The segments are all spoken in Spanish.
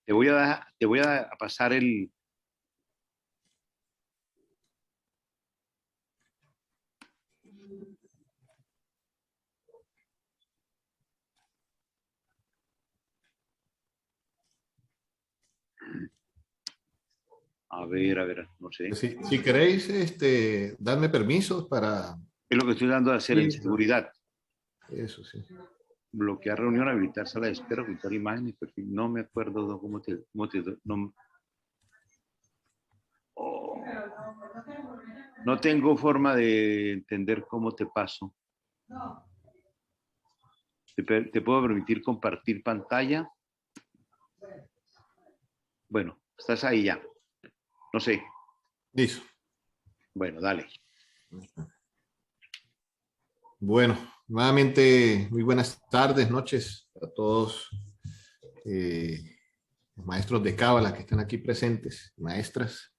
te voy a pasar el... A ver, no sé. Si queréis, darme permisos para... Es lo que estoy dando de hacer en seguridad. Eso, sí. Bloquear reunión, habilitar sala de espera, ocultar imágenes, perfil. No me acuerdo cómo te no, oh. No tengo forma de entender cómo te paso. ¿Te puedo permitir compartir pantalla? Bueno, estás ahí ya. No sé. Listo. Bueno, dale. Bueno, nuevamente muy buenas tardes, noches a todos los maestros de Cábala que están aquí presentes, maestras.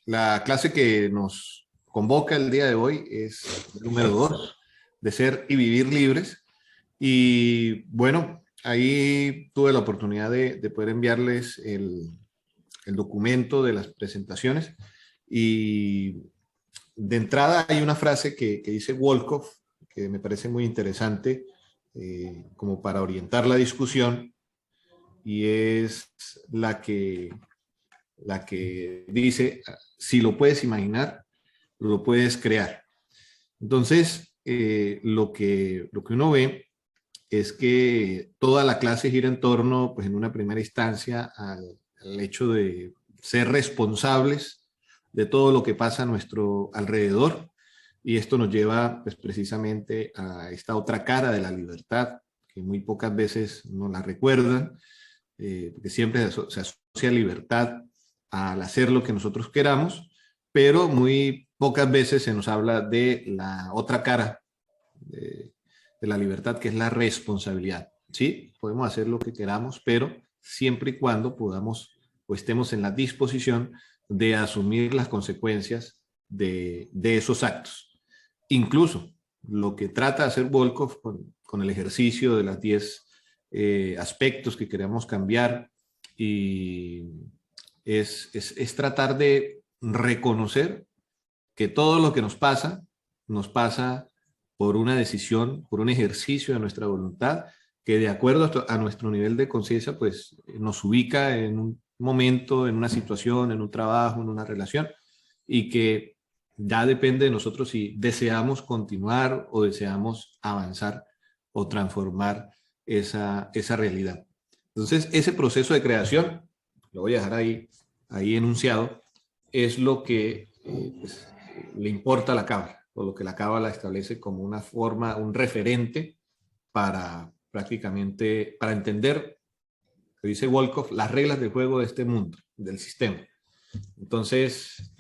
La clase que nos convoca el día de hoy es el número 2, de ser y vivir libres. Y bueno, ahí tuve la oportunidad de poder enviarles el documento de las presentaciones. Y de entrada hay una frase que dice Wolkoff, que me parece muy interesante como para orientar la discusión, y es la que dice, si lo puedes imaginar, lo puedes crear. Entonces, lo que uno ve es que toda la clase gira en torno, pues en una primera instancia, al hecho de ser responsables de todo lo que pasa a nuestro alrededor, y esto nos lleva pues precisamente a esta otra cara de la libertad, que muy pocas veces nos la recuerdan, porque siempre se asocia libertad al hacer lo que nosotros queramos, pero muy pocas veces se nos habla de la otra cara de la libertad, que es la responsabilidad. Sí, podemos hacer lo que queramos, pero siempre y cuando podamos o estemos en la disposición de asumir las consecuencias de esos actos. Incluso lo que trata de hacer Volkov con el ejercicio de las 10 aspectos que queremos cambiar, y es tratar de reconocer que todo lo que nos pasa por una decisión, por un ejercicio de nuestra voluntad, que de acuerdo a nuestro nivel de conciencia, pues nos ubica en un momento, en una situación, en un trabajo, en una relación, y que ya depende de nosotros si deseamos continuar o deseamos avanzar o transformar esa realidad. Entonces, ese proceso de creación, lo voy a dejar ahí enunciado, es lo que pues, le importa a la Cábala, o lo que la Cábala establece como una forma, un referente para prácticamente, para entender, que dice Wolkoff, las reglas del juego de este mundo, del sistema. Entonces,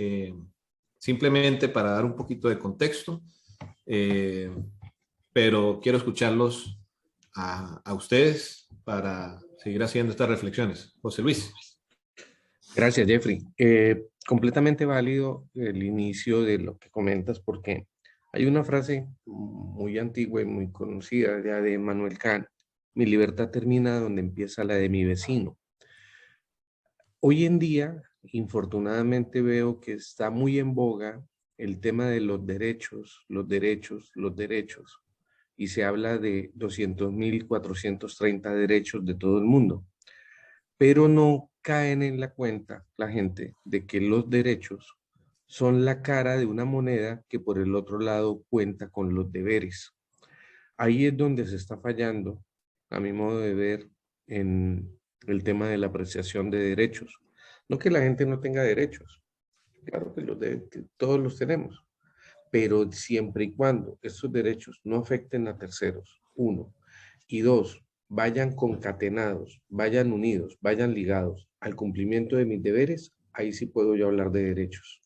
simplemente para dar un poquito de contexto, pero quiero escucharlos a ustedes para seguir haciendo estas reflexiones. José Luis. Gracias, Jeffrey. Completamente válido el inicio de lo que comentas, porque hay una frase muy antigua y muy conocida ya de Immanuel Kant: mi libertad termina donde empieza la de mi vecino. Hoy en día, infortunadamente, veo que está muy en boga el tema de los derechos, los derechos, los derechos, y se habla de 200.430 derechos de todo el mundo, pero no caen en la cuenta la gente de que los derechos son la cara de una moneda que por el otro lado cuenta con los deberes. Ahí es donde se está fallando, a mi modo de ver, en el tema de la apreciación de derechos. No que la gente no tenga derechos, claro que todos los tenemos, pero siempre y cuando estos derechos no afecten a terceros, uno, y dos, vayan concatenados, vayan unidos, vayan ligados al cumplimiento de mis deberes, ahí sí puedo yo hablar de derechos.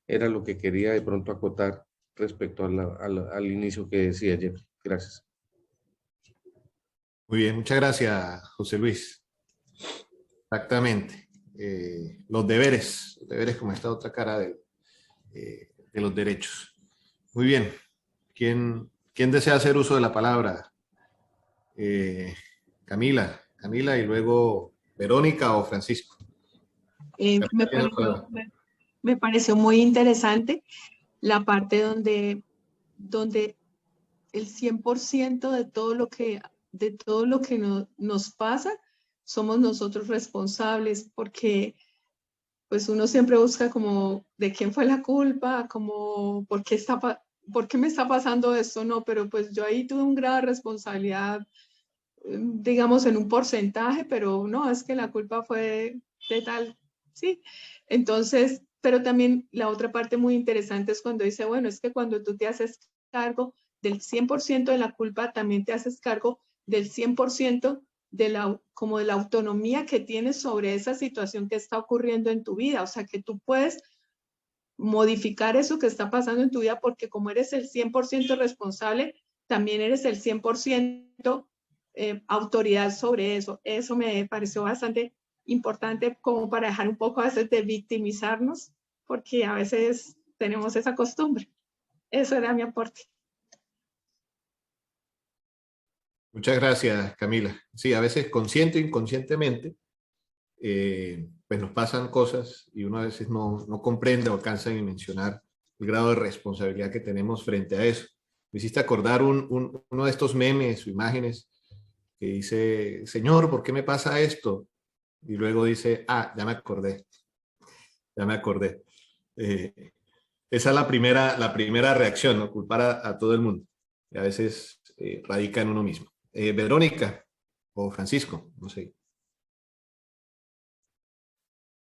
Era lo que quería de pronto acotar respecto al inicio que decía Jeff. Gracias. Muy bien, muchas gracias, José Luis. Exactamente. Los deberes como esta otra cara de los derechos. Muy bien. ¿Quién desea hacer uso de la palabra? Camila, Camila y luego Verónica o Francisco. Me pareció muy interesante la parte donde el 100% de todo lo que nos pasa, somos nosotros responsables, porque pues uno siempre busca como de quién fue la culpa, como por qué me está pasando esto, no, pero pues yo ahí tuve un grado de responsabilidad, digamos en un porcentaje, pero no, es que la culpa fue de tal, sí. Entonces, pero también la otra parte muy interesante es cuando dice, bueno, es que cuando tú te haces cargo del 100% de la culpa, también te haces cargo del 100% como de la autonomía que tienes sobre esa situación que está ocurriendo en tu vida. O sea, que tú puedes modificar eso que está pasando en tu vida, porque como eres el 100% responsable, también eres el 100% autoridad sobre eso. Eso me pareció bastante importante como para dejar un poco a veces de victimizarnos, porque a veces tenemos esa costumbre. Eso era mi aporte. Muchas gracias, Camila. Sí, a veces consciente o inconscientemente, pues nos pasan cosas y uno a veces no comprende o alcanza a dimensionar el grado de responsabilidad que tenemos frente a eso. Me hiciste acordar uno de estos memes o imágenes que dice, Señor, ¿por qué me pasa esto? Y luego dice, ya me acordé. Esa es la primera reacción, ¿no? Culpar a todo el mundo. Y a veces radica en uno mismo. Verónica o Francisco, no sé.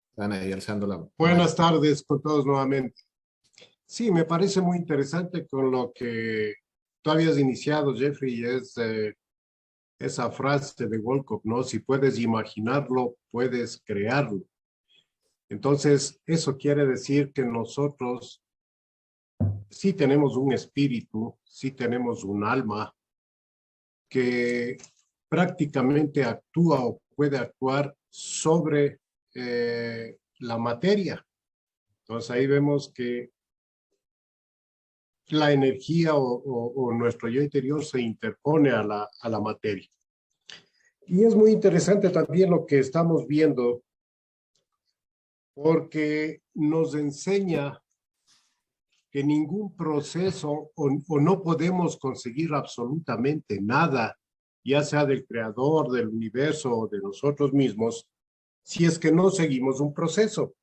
Están ahí alzando la mano. Buenas tardes con todos nuevamente. Sí, me parece muy interesante con lo que tú habías iniciado, Jeffrey, es esa frase de Wolcott, ¿no? Si puedes imaginarlo, puedes crearlo. Entonces, eso quiere decir que nosotros sí tenemos un espíritu, sí tenemos un alma que prácticamente actúa o puede actuar sobre la materia. Entonces ahí vemos que la energía o nuestro yo interior se interpone a la materia. Y es muy interesante también lo que estamos viendo, porque nos enseña que ningún proceso o no podemos conseguir absolutamente nada, ya sea del creador, del universo o de nosotros mismos, si es que no seguimos un proceso.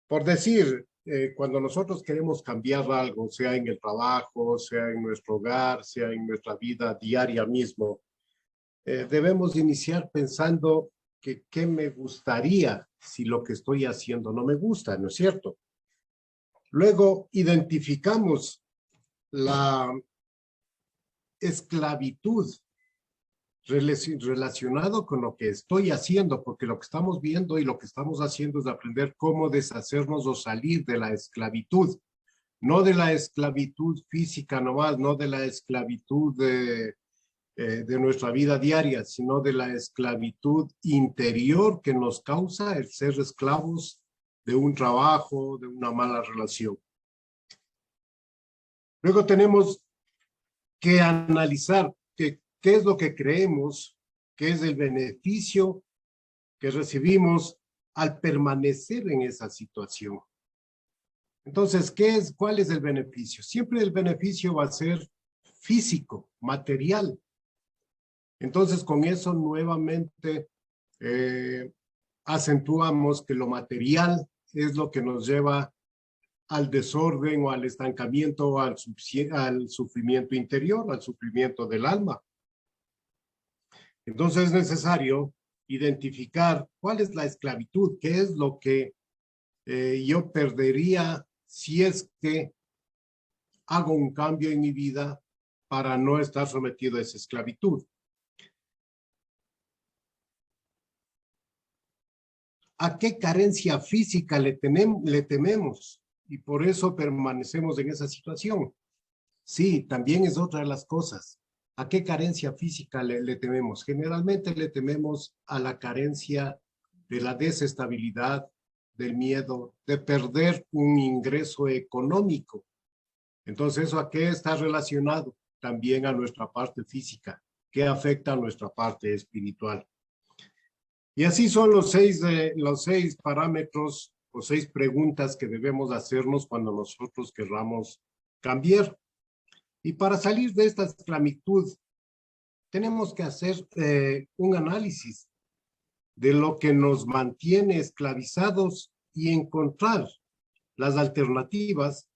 Por decir, cuando nosotros queremos cambiar algo, sea en el trabajo, sea en nuestro hogar, sea en nuestra vida diaria mismo, debemos iniciar pensando que qué me gustaría si lo que estoy haciendo no me gusta, ¿no es cierto? Luego identificamos la esclavitud relacionado con lo que estoy haciendo, porque lo que estamos viendo y lo que estamos haciendo es aprender cómo deshacernos o salir de la esclavitud, no de la esclavitud física nomás, no de la esclavitud de nuestra vida diaria, sino de la esclavitud interior que nos causa el ser esclavos de un trabajo, de una mala relación. Luego tenemos que analizar qué es lo que creemos, qué es el beneficio que recibimos al permanecer en esa situación. Entonces, ¿cuál es el beneficio? Siempre el beneficio va a ser físico, material. Entonces, con eso nuevamente acentuamos que lo material es lo que nos lleva al desorden o al estancamiento o al sufrimiento interior, al sufrimiento del alma. Entonces es necesario identificar cuál es la esclavitud, qué es lo que yo perdería si es que hago un cambio en mi vida para no estar sometido a esa esclavitud. ¿A qué carencia física le tememos? Y por eso permanecemos en esa situación. Sí, también es otra de las cosas. ¿A qué carencia física le tememos? Generalmente le tememos a la carencia de la desestabilidad, del miedo, de perder un ingreso económico. Entonces, ¿eso a qué está relacionado? También a nuestra parte física. que afecta a nuestra parte espiritual. Y así son los seis parámetros o 6 preguntas que debemos hacernos cuando nosotros querramos cambiar. Y para salir de esta esclavitud, tenemos que hacer un análisis de lo que nos mantiene esclavizados y encontrar las alternativas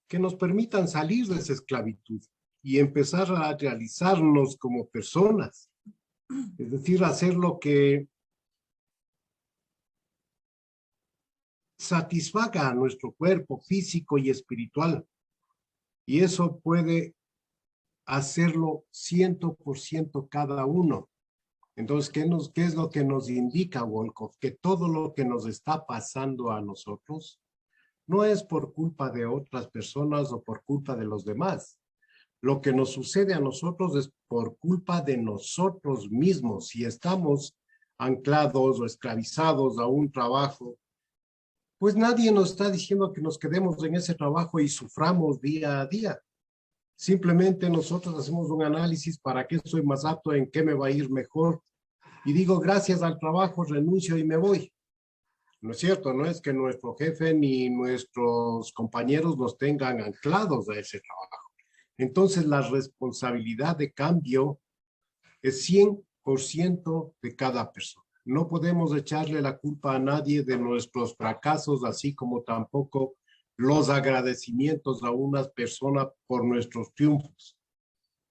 que nos permitan salir de esa esclavitud y empezar a realizarnos como personas. Es decir, hacer lo que satisfaga a nuestro cuerpo físico y espiritual. Y eso puede hacerlo 100% cada uno. Entonces, ¿qué es lo que nos indica Wolkoff? Que todo lo que nos está pasando a nosotros no es por culpa de otras personas o por culpa de los demás. Lo que nos sucede a nosotros es por culpa de nosotros mismos. Si estamos anclados o esclavizados a un trabajo, pues nadie nos está diciendo que nos quedemos en ese trabajo y suframos día a día. Simplemente nosotros hacemos un análisis para qué soy más apto, en qué me va a ir mejor. Y digo, gracias al trabajo renuncio y me voy. No es cierto, no es que nuestro jefe ni nuestros compañeros nos tengan anclados a ese trabajo. Entonces la responsabilidad de cambio es 100% de cada persona. No podemos echarle la culpa a nadie de nuestros fracasos, así como tampoco los agradecimientos a una persona por nuestros triunfos.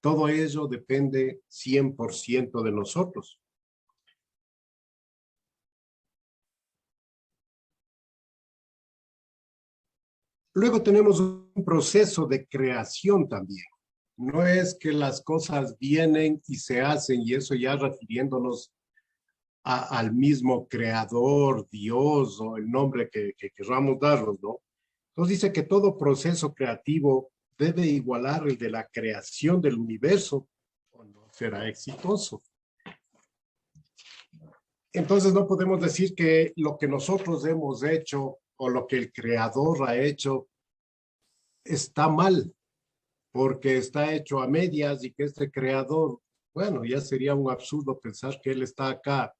Todo ello depende 100% de nosotros. Luego tenemos un proceso de creación también. No es que las cosas vienen y se hacen, y eso ya refiriéndonos al mismo creador, Dios, o el nombre que queramos darnos, ¿no? Entonces dice que todo proceso creativo debe igualar el de la creación del universo, o no será exitoso. Entonces no podemos decir que lo que nosotros hemos hecho o lo que el creador ha hecho está mal, porque está hecho a medias y que este creador, bueno, ya sería un absurdo pensar que él está acá,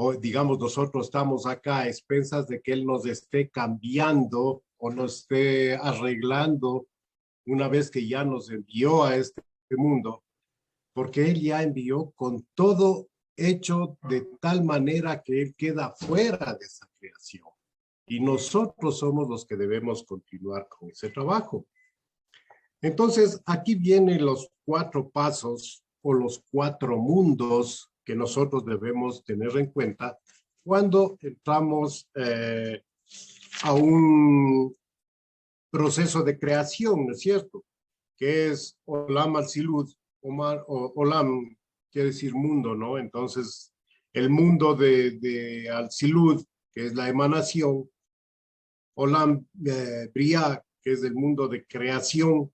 o digamos nosotros estamos acá a expensas de que él nos esté cambiando o nos esté arreglando una vez que ya nos envió a este mundo, porque él ya envió con todo hecho de tal manera que él queda fuera de esa creación. Y nosotros somos los que debemos continuar con ese trabajo. Entonces, aquí vienen los 4 pasos o los 4 mundos que nosotros debemos tener en cuenta cuando entramos a un proceso de creación, ¿no es cierto? Que es Olam al-Silud, Olam quiere decir mundo, ¿no? Entonces, el mundo de al-Silud, que es la emanación, Olam Briah, que es el mundo de creación,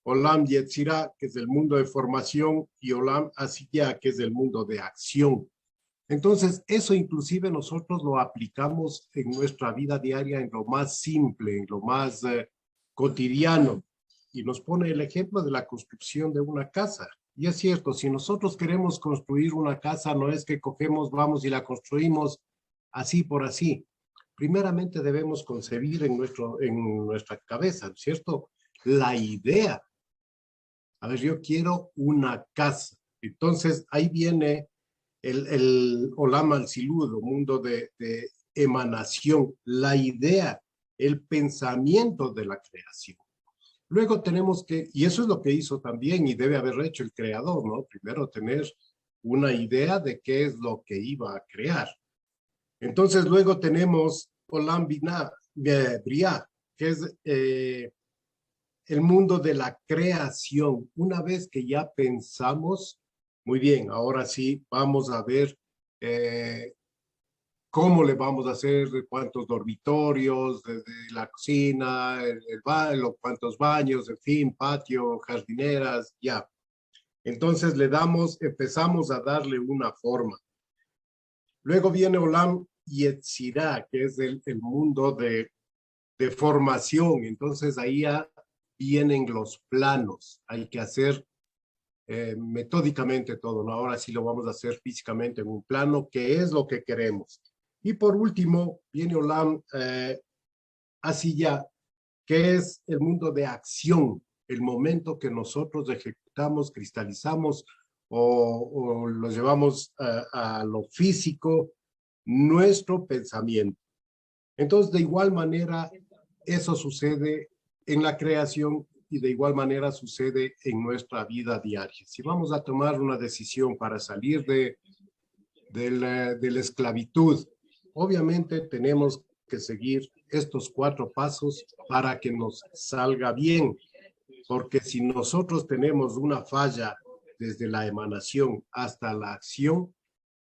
Olam Yetzirah, que es el mundo de formación, y Olam Asiyah, que es el mundo de acción. Entonces, eso inclusive nosotros lo aplicamos en nuestra vida diaria, en lo más simple, en lo más cotidiano. Y nos pone el ejemplo de la construcción de una casa. Y es cierto, si nosotros queremos construir una casa, no es que cogemos, vamos y la construimos así por así. Primeramente debemos concebir en nuestra cabeza, ¿cierto? La idea. A ver, yo quiero una casa. Entonces, ahí viene el Olam al-Silud, o mundo de emanación, la idea, el pensamiento de la creación. Luego tenemos que, y eso es lo que hizo también y debe haber hecho el creador, ¿no? Primero tener una idea de qué es lo que iba a crear. Entonces luego tenemos Olam Briah, que es el mundo de la creación. Una vez que ya pensamos, muy bien, ahora sí vamos a ver cómo le vamos a hacer, cuántos dormitorios, desde la cocina, el baño, cuántos baños, en fin, patio, jardineras, ya. Entonces empezamos a darle una forma. Luego viene Olam Yetzirah, que es el mundo de formación. Entonces ahí ya vienen los planos. Hay que hacer metódicamente todo, ¿no? Ahora sí lo vamos a hacer físicamente en un plano, que es lo que queremos. Y por último, viene Olam, así ya, que es el mundo de acción, el momento que nosotros ejecutamos, cristalizamos o lo llevamos a lo físico, nuestro pensamiento. Entonces, de igual manera, eso sucede en la creación y de igual manera sucede en nuestra vida diaria. Si vamos a tomar una decisión para salir de la esclavitud, obviamente tenemos que seguir estos 4 pasos para que nos salga bien, porque si nosotros tenemos una falla desde la emanación hasta la acción,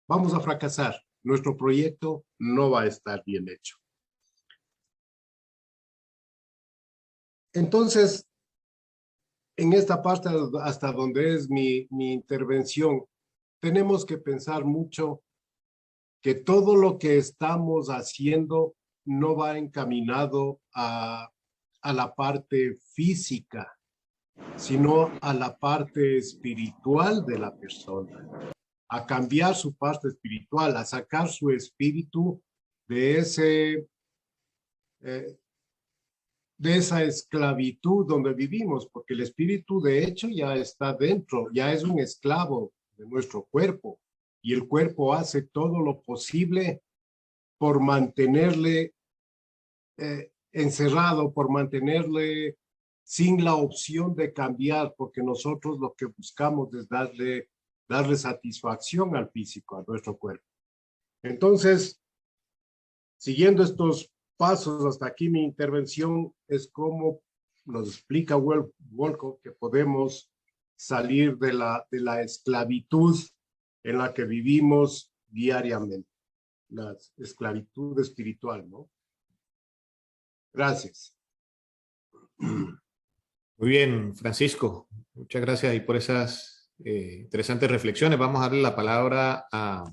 vamos a fracasar. Nuestro proyecto no va a estar bien hecho. Entonces, en esta parte hasta donde es mi intervención, tenemos que pensar mucho que todo lo que estamos haciendo no va encaminado a la parte física, sino a la parte espiritual de la persona, a cambiar su parte espiritual, a sacar su espíritu de esa esclavitud donde vivimos, porque el espíritu de hecho ya está dentro, ya es un esclavo de nuestro cuerpo, y el cuerpo hace todo lo posible por mantenerle encerrado, por mantenerle sin la opción de cambiar, porque nosotros lo que buscamos es darle satisfacción al físico, a nuestro cuerpo. Entonces, siguiendo estos pasos, hasta aquí mi intervención es como nos explica Wolcott que podemos salir de la esclavitud en la que vivimos diariamente, la esclavitud espiritual, ¿no? Gracias. Muy bien, Francisco. Muchas gracias ahí por esas interesantes reflexiones. Vamos a darle la palabra a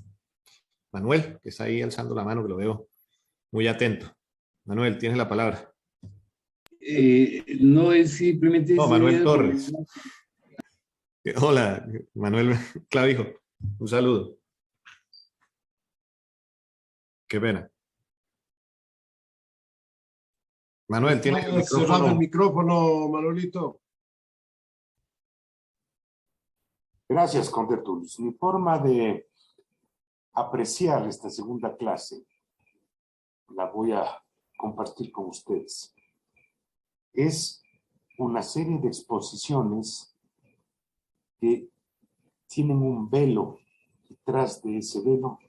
Manuel, que está ahí alzando la mano, que lo veo muy atento. Manuel, tienes la palabra. No es simplemente... No, Manuel Torres. Hola, Manuel Clavijo. Un saludo. Qué pena. Manuel, tienes el micrófono. Cerrado el micrófono, Manolito. Gracias, contertulios. Mi forma de apreciar esta segunda clase la voy a compartir con ustedes. Es una serie de exposiciones que tienen un velo. Detrás de ese velo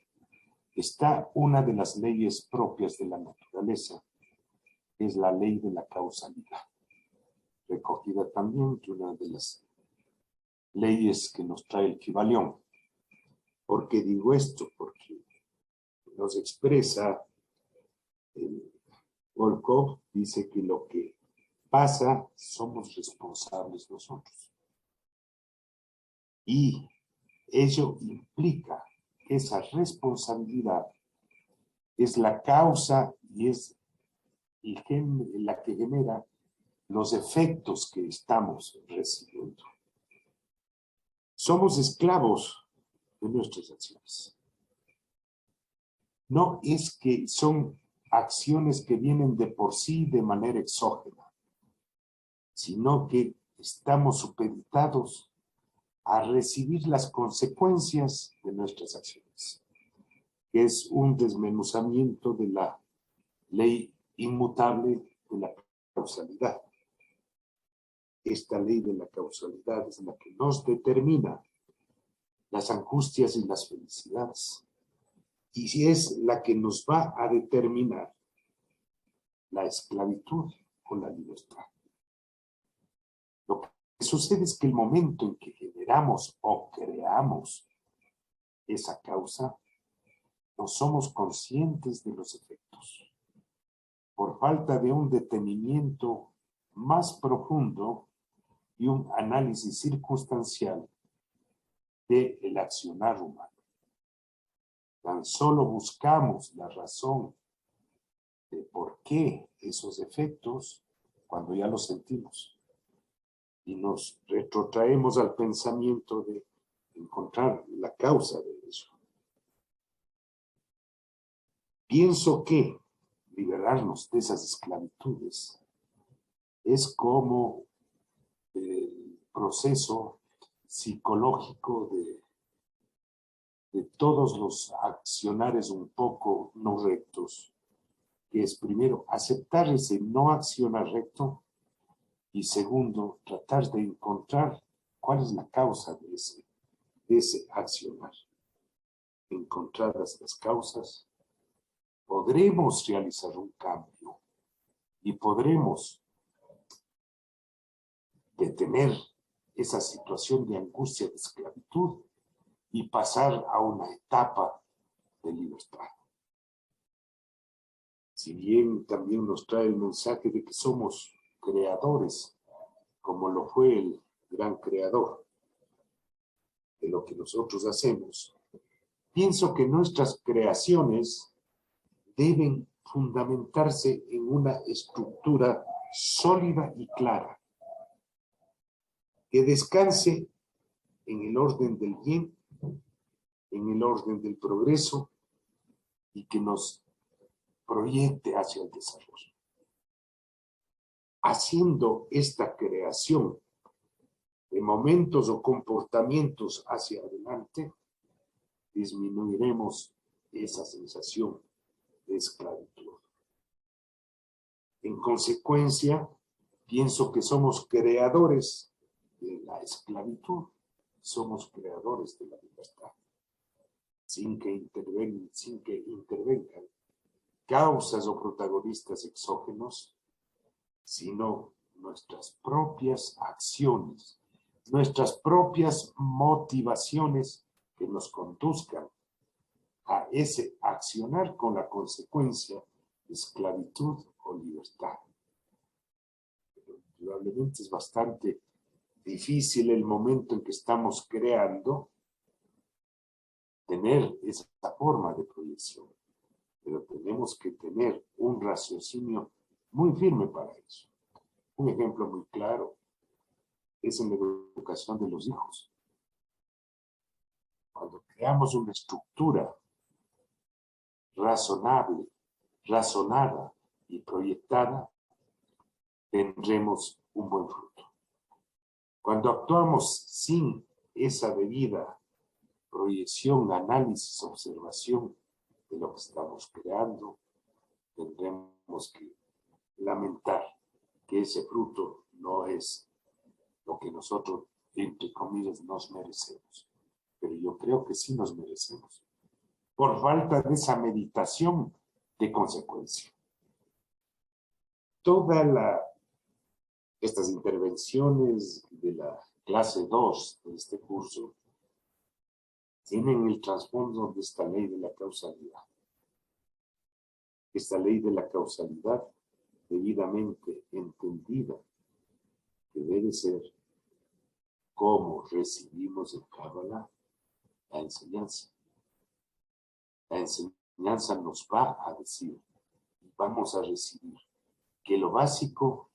está una de las leyes propias de la naturaleza, que es la ley de la causalidad, recogida también de una de las leyes que nos trae el Kybalión. ¿Por qué digo esto? Porque nos expresa Wolcott, dice que lo que pasa somos responsables nosotros. Y ello implica que esa responsabilidad es la causa y es la que genera los efectos que estamos recibiendo. Somos esclavos de nuestras acciones. No es que son acciones que vienen de por sí de manera exógena, sino que estamos supeditados a recibir las consecuencias de nuestras acciones, que es un desmenuzamiento de la ley inmutable de la causalidad. Esta ley de la causalidad es la que nos determina las angustias y las felicidades, y es la que nos va a determinar la esclavitud o la libertad. Lo que sucede es que el momento en que generamos o creamos esa causa, no somos conscientes de los efectos. Por falta de un detenimiento más profundo y un análisis circunstancial del accionar humano. Tan solo buscamos la razón de por qué esos efectos cuando ya los sentimos. y nos retrotraemos al pensamiento de encontrar la causa de eso. Pienso que liberarnos de esas esclavitudes es como el proceso psicológico de todos los accionares un poco no rectos, que es primero aceptar ese no accionar recto y segundo tratar de encontrar cuál es la causa de ese accionar. Encontradas las causas, podremos realizar un cambio y podremos detener esa situación de angustia, de esclavitud y pasar a una etapa de libertad. Si bien también nos trae el mensaje de que somos creadores, como lo fue el gran creador de lo que nosotros hacemos, pienso que nuestras creaciones deben fundamentarse en una estructura sólida y clara, que descanse en el orden del bien, en el orden del progreso y que nos proyecte hacia el desarrollo. Haciendo esta creación de momentos o comportamientos hacia adelante, disminuiremos esa sensación de esclavitud. En consecuencia, pienso que somos creadores de la esclavitud, somos creadores de la libertad, sin que intervengan causas o protagonistas exógenos, sino nuestras propias acciones, nuestras propias motivaciones que nos conduzcan a ese accionar con la consecuencia de esclavitud o libertad. Pero probablemente es bastante difícil el momento en que estamos creando tener esa forma de proyección, pero tenemos que tener un raciocinio muy firme para eso. Un ejemplo muy claro es en la educación de los hijos. Cuando creamos una estructura razonable, razonada y proyectada, tendremos un buen fruto. Cuando actuamos sin esa debida proyección, análisis, observación de lo que estamos creando, tendremos que lamentar que ese fruto no es lo que nosotros, entre comillas, nos merecemos. Pero yo creo que sí nos merecemos, por falta de esa meditación de consecuencia. Estas intervenciones de la clase 2 de este curso tienen el trasfondo de esta ley de la causalidad. Esta ley de la causalidad debidamente entendida, que debe ser cómo recibimos en Cábala la enseñanza. La enseñanza nos va a decir, vamos a recibir, que lo básico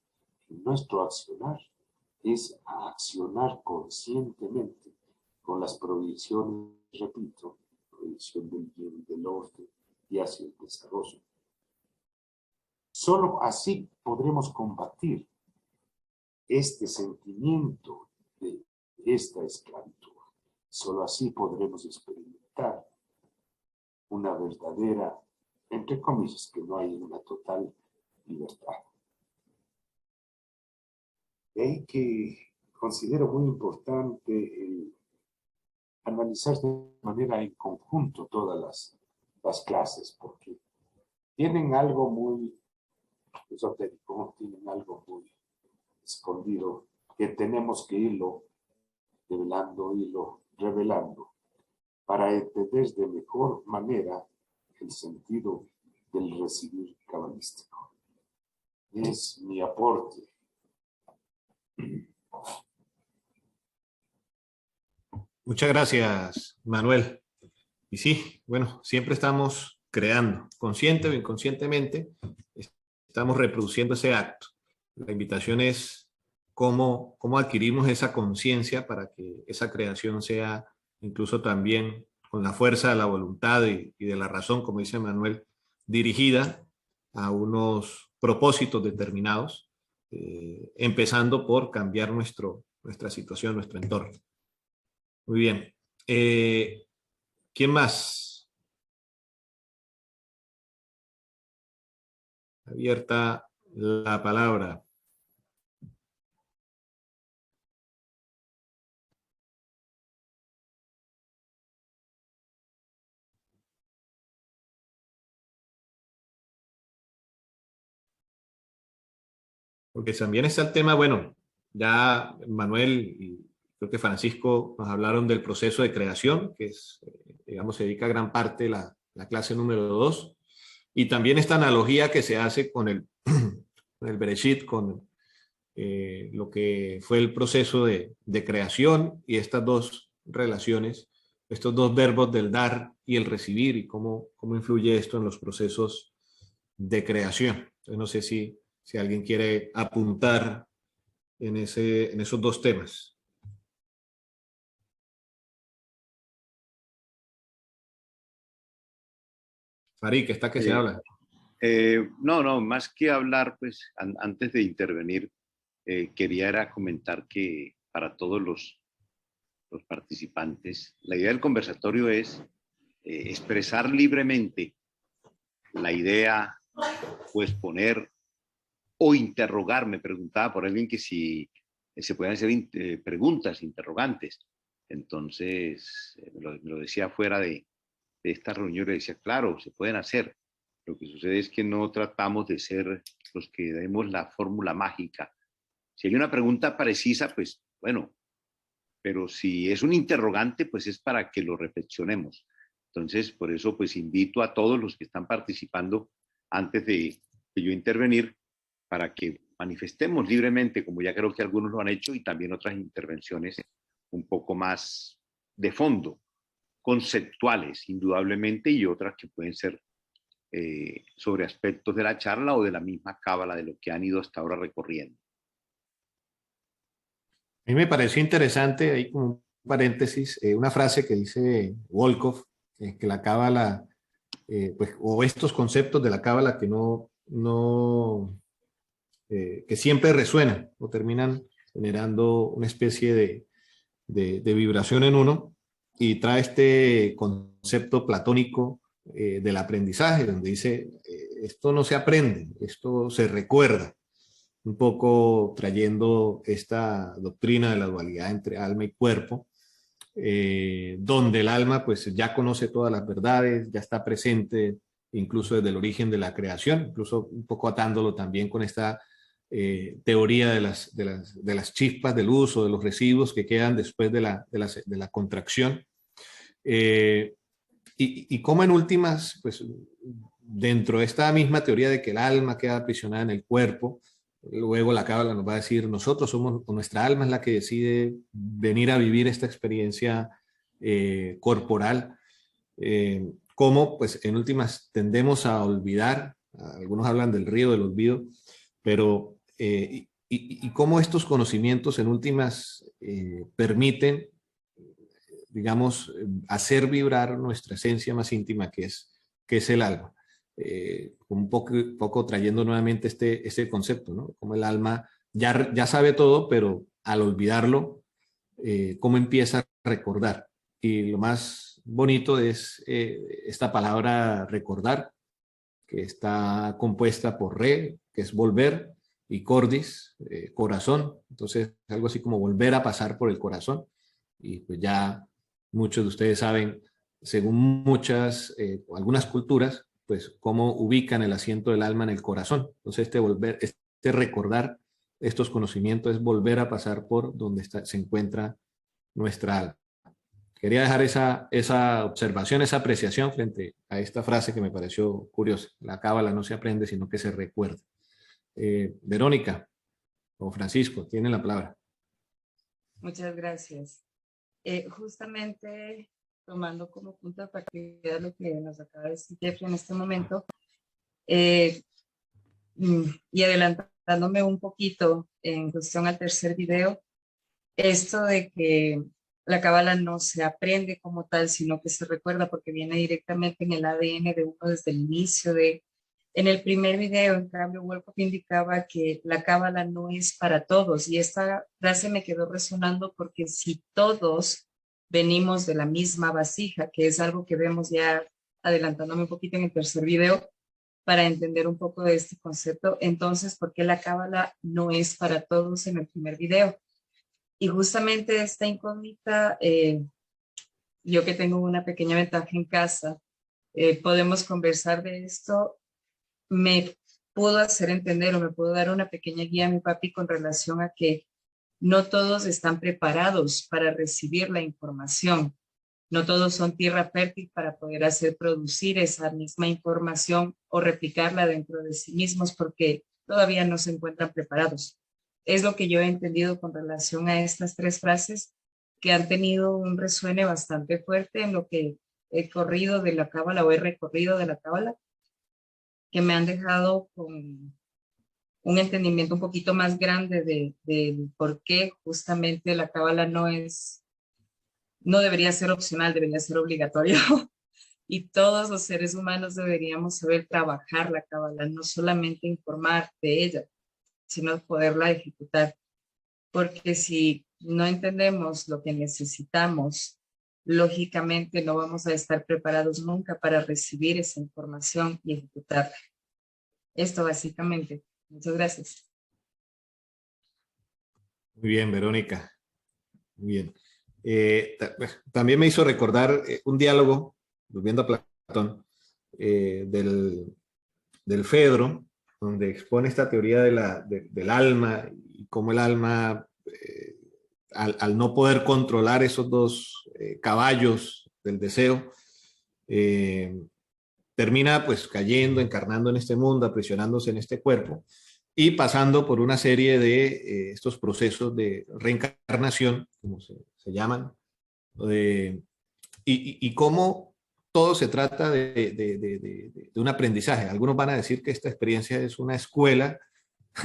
en nuestro accionar es accionar conscientemente con las proyecciones, repito, proyección del bien, del orden y hacia el desarrollo. Solo así podremos combatir este sentimiento de esta esclavitud. Solo así podremos experimentar una verdadera, entre comillas, que no hay una total libertad. De ahí que considero muy importante analizar de manera en conjunto todas las clases, porque tienen algo muy esotérico, tienen algo muy escondido, que tenemos que irlo develando, irlo revelando, para entender de mejor manera el sentido del recibir cabalístico. Es mi aporte. Muchas gracias, Manuel. Y sí, bueno, siempre estamos creando, consciente o inconscientemente, estamos reproduciendo ese acto. La invitación es cómo adquirimos esa conciencia para que esa creación sea incluso también con la fuerza de la voluntad y de la razón, como dice Manuel, dirigida a unos propósitos determinados, empezando por cambiar nuestra situación, nuestro entorno. Muy bien. ¿Quién más? Abierta la palabra. Porque también está el tema, bueno, ya Manuel y creo que Francisco nos hablaron del proceso de creación, que es, digamos, se dedica gran parte la clase número 2, y también esta analogía que se hace con el Bereshit, con lo que fue el proceso de creación y estas dos relaciones, estos dos verbos del dar y el recibir, y cómo influye esto en los procesos de creación. Entonces, no sé si alguien quiere apuntar en esos dos temas. Farid, está que se habla. No, más que hablar, pues antes de intervenir, quería era comentar que para todos los participantes, la idea del conversatorio es expresar libremente la idea, o exponer o interrogar. Me preguntaba por alguien que si se pueden hacer preguntas, interrogantes. Entonces, me lo decía fuera de esta reunión, le decía, claro, se pueden hacer. Lo que sucede es que no tratamos de ser los que demos la fórmula mágica. Si hay una pregunta precisa, pues bueno, pero si es un interrogante, pues es para que lo reflexionemos. Entonces, por eso, pues invito a todos los que están participando, antes de yo intervenir, para que manifestemos libremente, como ya creo que algunos lo han hecho, y también otras intervenciones un poco más de fondo, conceptuales, indudablemente, y otras que pueden ser sobre aspectos de la charla o de la misma cábala, de lo que han ido hasta ahora recorriendo. A mí me pareció interesante, ahí como un paréntesis, una frase que dice Volkov, que la cábala, pues, o estos conceptos de la cábala que que siempre resuenan o terminan generando una especie de vibración en uno, y trae este concepto platónico del aprendizaje, donde dice, esto no se aprende, esto se recuerda, un poco trayendo esta doctrina de la dualidad entre alma y cuerpo, donde el alma pues ya conoce todas las verdades, ya está presente incluso desde el origen de la creación, incluso un poco atándolo también con esta teoría de las chispas de luz o de los residuos que quedan después de la contracción. Y cómo en últimas, pues dentro de esta misma teoría de que el alma queda aprisionada en el cuerpo, luego la cábala nos va a decir, nosotros somos, nuestra alma es la que decide venir a vivir esta experiencia corporal. Cómo, pues en últimas, tendemos a olvidar, algunos hablan del río del olvido, pero y cómo estos conocimientos en últimas permiten, digamos, hacer vibrar nuestra esencia más íntima, que es el alma. Un poco trayendo nuevamente este concepto, ¿no? Como el alma ya sabe todo, pero al olvidarlo, cómo empieza a recordar. Y lo más bonito es esta palabra recordar, que está compuesta por re, que es volver, y cordis, corazón. Entonces, algo así como volver a pasar por el corazón. Y pues ya muchos de ustedes saben, según algunas culturas, pues cómo ubican el asiento del alma en el corazón. Entonces, este recordar estos conocimientos es volver a pasar por donde se encuentra nuestra alma. Quería dejar esa observación, esa apreciación frente a esta frase que me pareció curiosa. La cábala no se aprende, sino que se recuerda. Verónica o Francisco, tienen la palabra. Muchas gracias. Justamente tomando como punto de partida lo que nos acaba de decir Jeffrey en este momento, y adelantando adelantándome un poquito en cuestión al tercer video, esto de que la cábala no se aprende como tal, sino que se recuerda porque viene directamente en el ADN de uno desde el inicio de... En el primer video, en cambio, Wolcott indicaba que la cábala no es para todos y esta frase me quedó resonando porque si todos venimos de la misma vasija, que es algo que vemos ya adelantándome un poquito en el tercer video, para entender un poco de este concepto, entonces, ¿por qué la cábala no es para todos en el primer video? Y justamente esta incógnita, yo que tengo una pequeña ventaja en casa, podemos conversar de esto, me pudo hacer entender o me pudo dar una pequeña guía a mi papi con relación a que no todos están preparados para recibir la información. No todos son tierra fértil para poder hacer producir esa misma información o replicarla dentro de sí mismos porque todavía no se encuentran preparados. Es lo que yo he entendido con relación a estas tres frases que han tenido un resuene bastante fuerte en lo que he corrido de la cábala o he recorrido de la cábala, que me han dejado con un entendimiento un poquito más grande de por qué justamente la cábala no debería ser opcional, debería ser obligatorio. Y todos los seres humanos deberíamos saber trabajar la cábala, no solamente informar de ella, sino poderla ejecutar. Porque si no entendemos lo que necesitamos, lógicamente no vamos a estar preparados nunca para recibir esa información y ejecutarla. Esto básicamente. Muchas gracias. Muy bien, Verónica. Muy bien. También me hizo recordar un diálogo, volviendo a Platón, del Fedro, donde expone esta teoría del alma y cómo el alma, al no poder controlar esos dos caballos del deseo, termina pues cayendo, encarnando en este mundo, aprisionándose en este cuerpo y pasando por una serie de estos procesos de reencarnación, como se llaman, y cómo todo se trata de un aprendizaje. Algunos van a decir que esta experiencia es una escuela,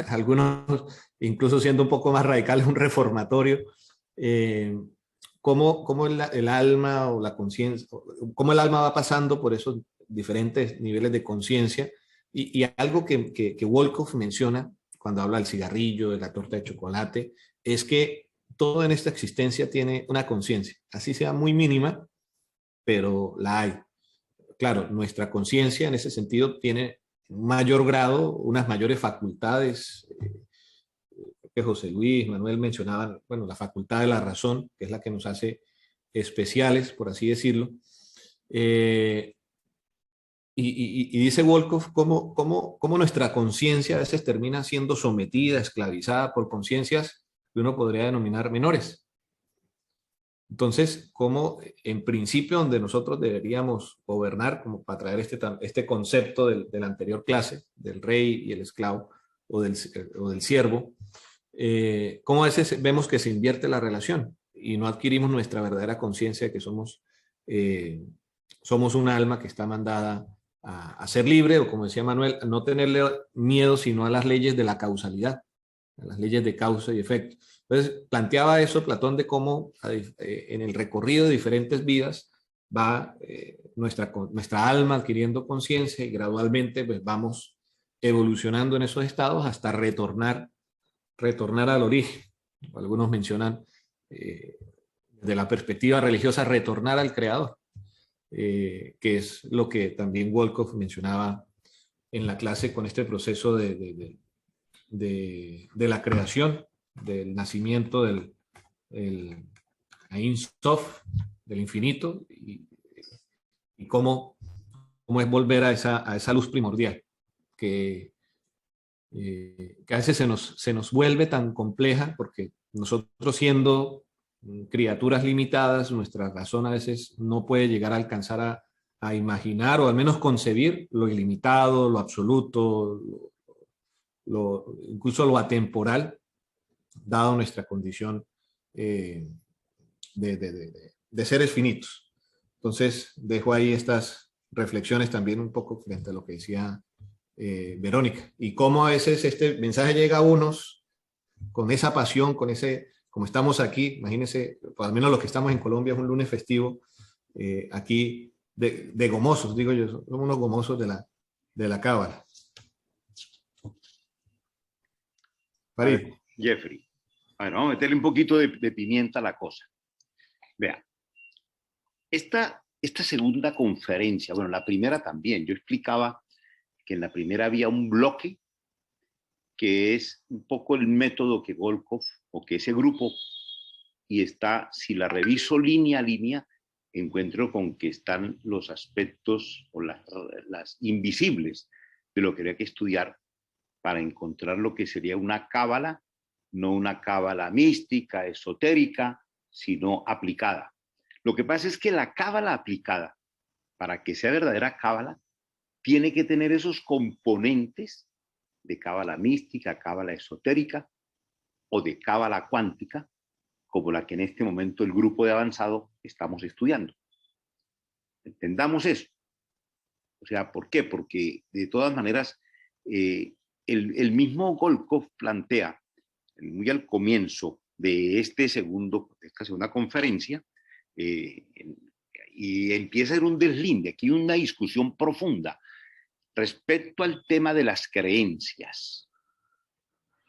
algunos incluso siendo un poco más radicales, un reformatorio. Cómo el alma o la conciencia, cómo el alma va pasando por esos diferentes niveles de conciencia. Y algo que Wolcott menciona cuando habla del cigarrillo, de la torta de chocolate, es que todo en esta existencia tiene una conciencia, así sea muy mínima, pero la hay. Claro, nuestra conciencia en ese sentido tiene un mayor grado, unas mayores facultades, que José Luis, Manuel mencionaban, bueno, la facultad de la razón, que es la que nos hace especiales, por así decirlo. Y dice Wolcott cómo nuestra conciencia a veces termina siendo sometida, esclavizada por conciencias que uno podría denominar menores. Entonces, como en principio donde nosotros deberíamos gobernar, como para traer este concepto de la anterior clase, del rey y el esclavo, o del siervo, cómo a veces vemos que se invierte la relación y no adquirimos nuestra verdadera conciencia de que somos un alma que está mandada a ser libre, o como decía Manuel, a no tenerle miedo sino a las leyes de la causalidad, a las leyes de causa y efecto. Entonces planteaba eso Platón de cómo en el recorrido de diferentes vidas va nuestra alma adquiriendo conciencia y gradualmente pues vamos evolucionando en esos estados hasta retornar al origen. Algunos mencionan de la perspectiva religiosa retornar al creador. Que es lo que también Wolcott mencionaba en la clase con este proceso de la creación, del nacimiento del Ein Sof, del infinito, y cómo es volver a esa luz primordial, que a veces se nos vuelve tan compleja, porque nosotros siendo criaturas limitadas, nuestra razón a veces no puede llegar a alcanzar a imaginar o al menos concebir lo ilimitado, lo absoluto, incluso lo atemporal, dado nuestra condición de seres finitos. Entonces, dejo ahí estas reflexiones también un poco frente a lo que decía Verónica, y cómo a veces este mensaje llega a unos con esa pasión, con ese, como estamos aquí, imagínense, al menos los que estamos en Colombia es un lunes festivo, aquí de gomosos, digo yo, somos unos gomosos de la cábala. Farid. Jeffrey, a ver, vamos a meterle un poquito de pimienta a la cosa. Vea, esta segunda conferencia, bueno, la primera también, yo explicaba que en la primera había un bloque que es un poco el método que Volkov o que ese grupo, y está, si la reviso línea a línea, encuentro con que están los aspectos o las invisibles de lo que habría que estudiar para encontrar lo que sería una cábala, no una cábala mística, esotérica, sino aplicada. Lo que pasa es que la cábala aplicada, para que sea verdadera cábala, tiene que tener esos componentes de cábala mística, cábala esotérica o de cábala cuántica, como la que en este momento el grupo de avanzado estamos estudiando. Entendamos eso. O sea, ¿por qué? Porque de todas maneras, el mismo Volkov plantea, muy al comienzo de esta segunda conferencia, y empieza a ser un deslinde, aquí una discusión profunda respecto al tema de las creencias,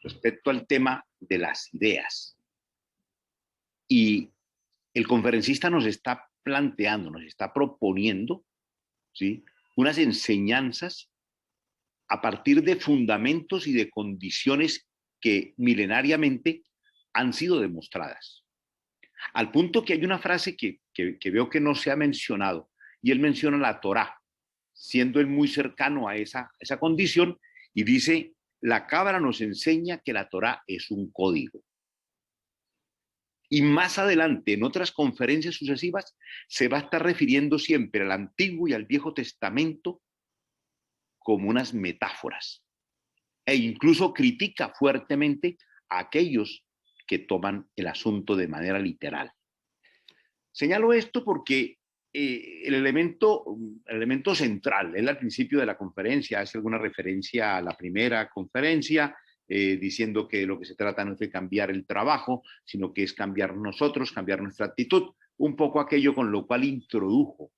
respecto al tema de las ideas. Y el conferencista nos está planteando, nos está proponiendo, ¿sí?, unas enseñanzas a partir de fundamentos y de condiciones que milenariamente han sido demostradas. Al punto que hay una frase que veo que no se ha mencionado, y él menciona la Torá, siendo él muy cercano a esa condición, y dice, la cábala nos enseña que la Torá es un código. Y más adelante, en otras conferencias sucesivas, se va a estar refiriendo siempre al Antiguo y al Viejo Testamento como unas metáforas. E incluso critica fuertemente a aquellos que toman el asunto de manera literal. Señalo esto porque el elemento central, él al principio de la conferencia hace alguna referencia a la primera conferencia, diciendo que lo que se trata no es de cambiar el trabajo, sino que es cambiar nosotros, cambiar nuestra actitud, un poco aquello con lo cual introdujo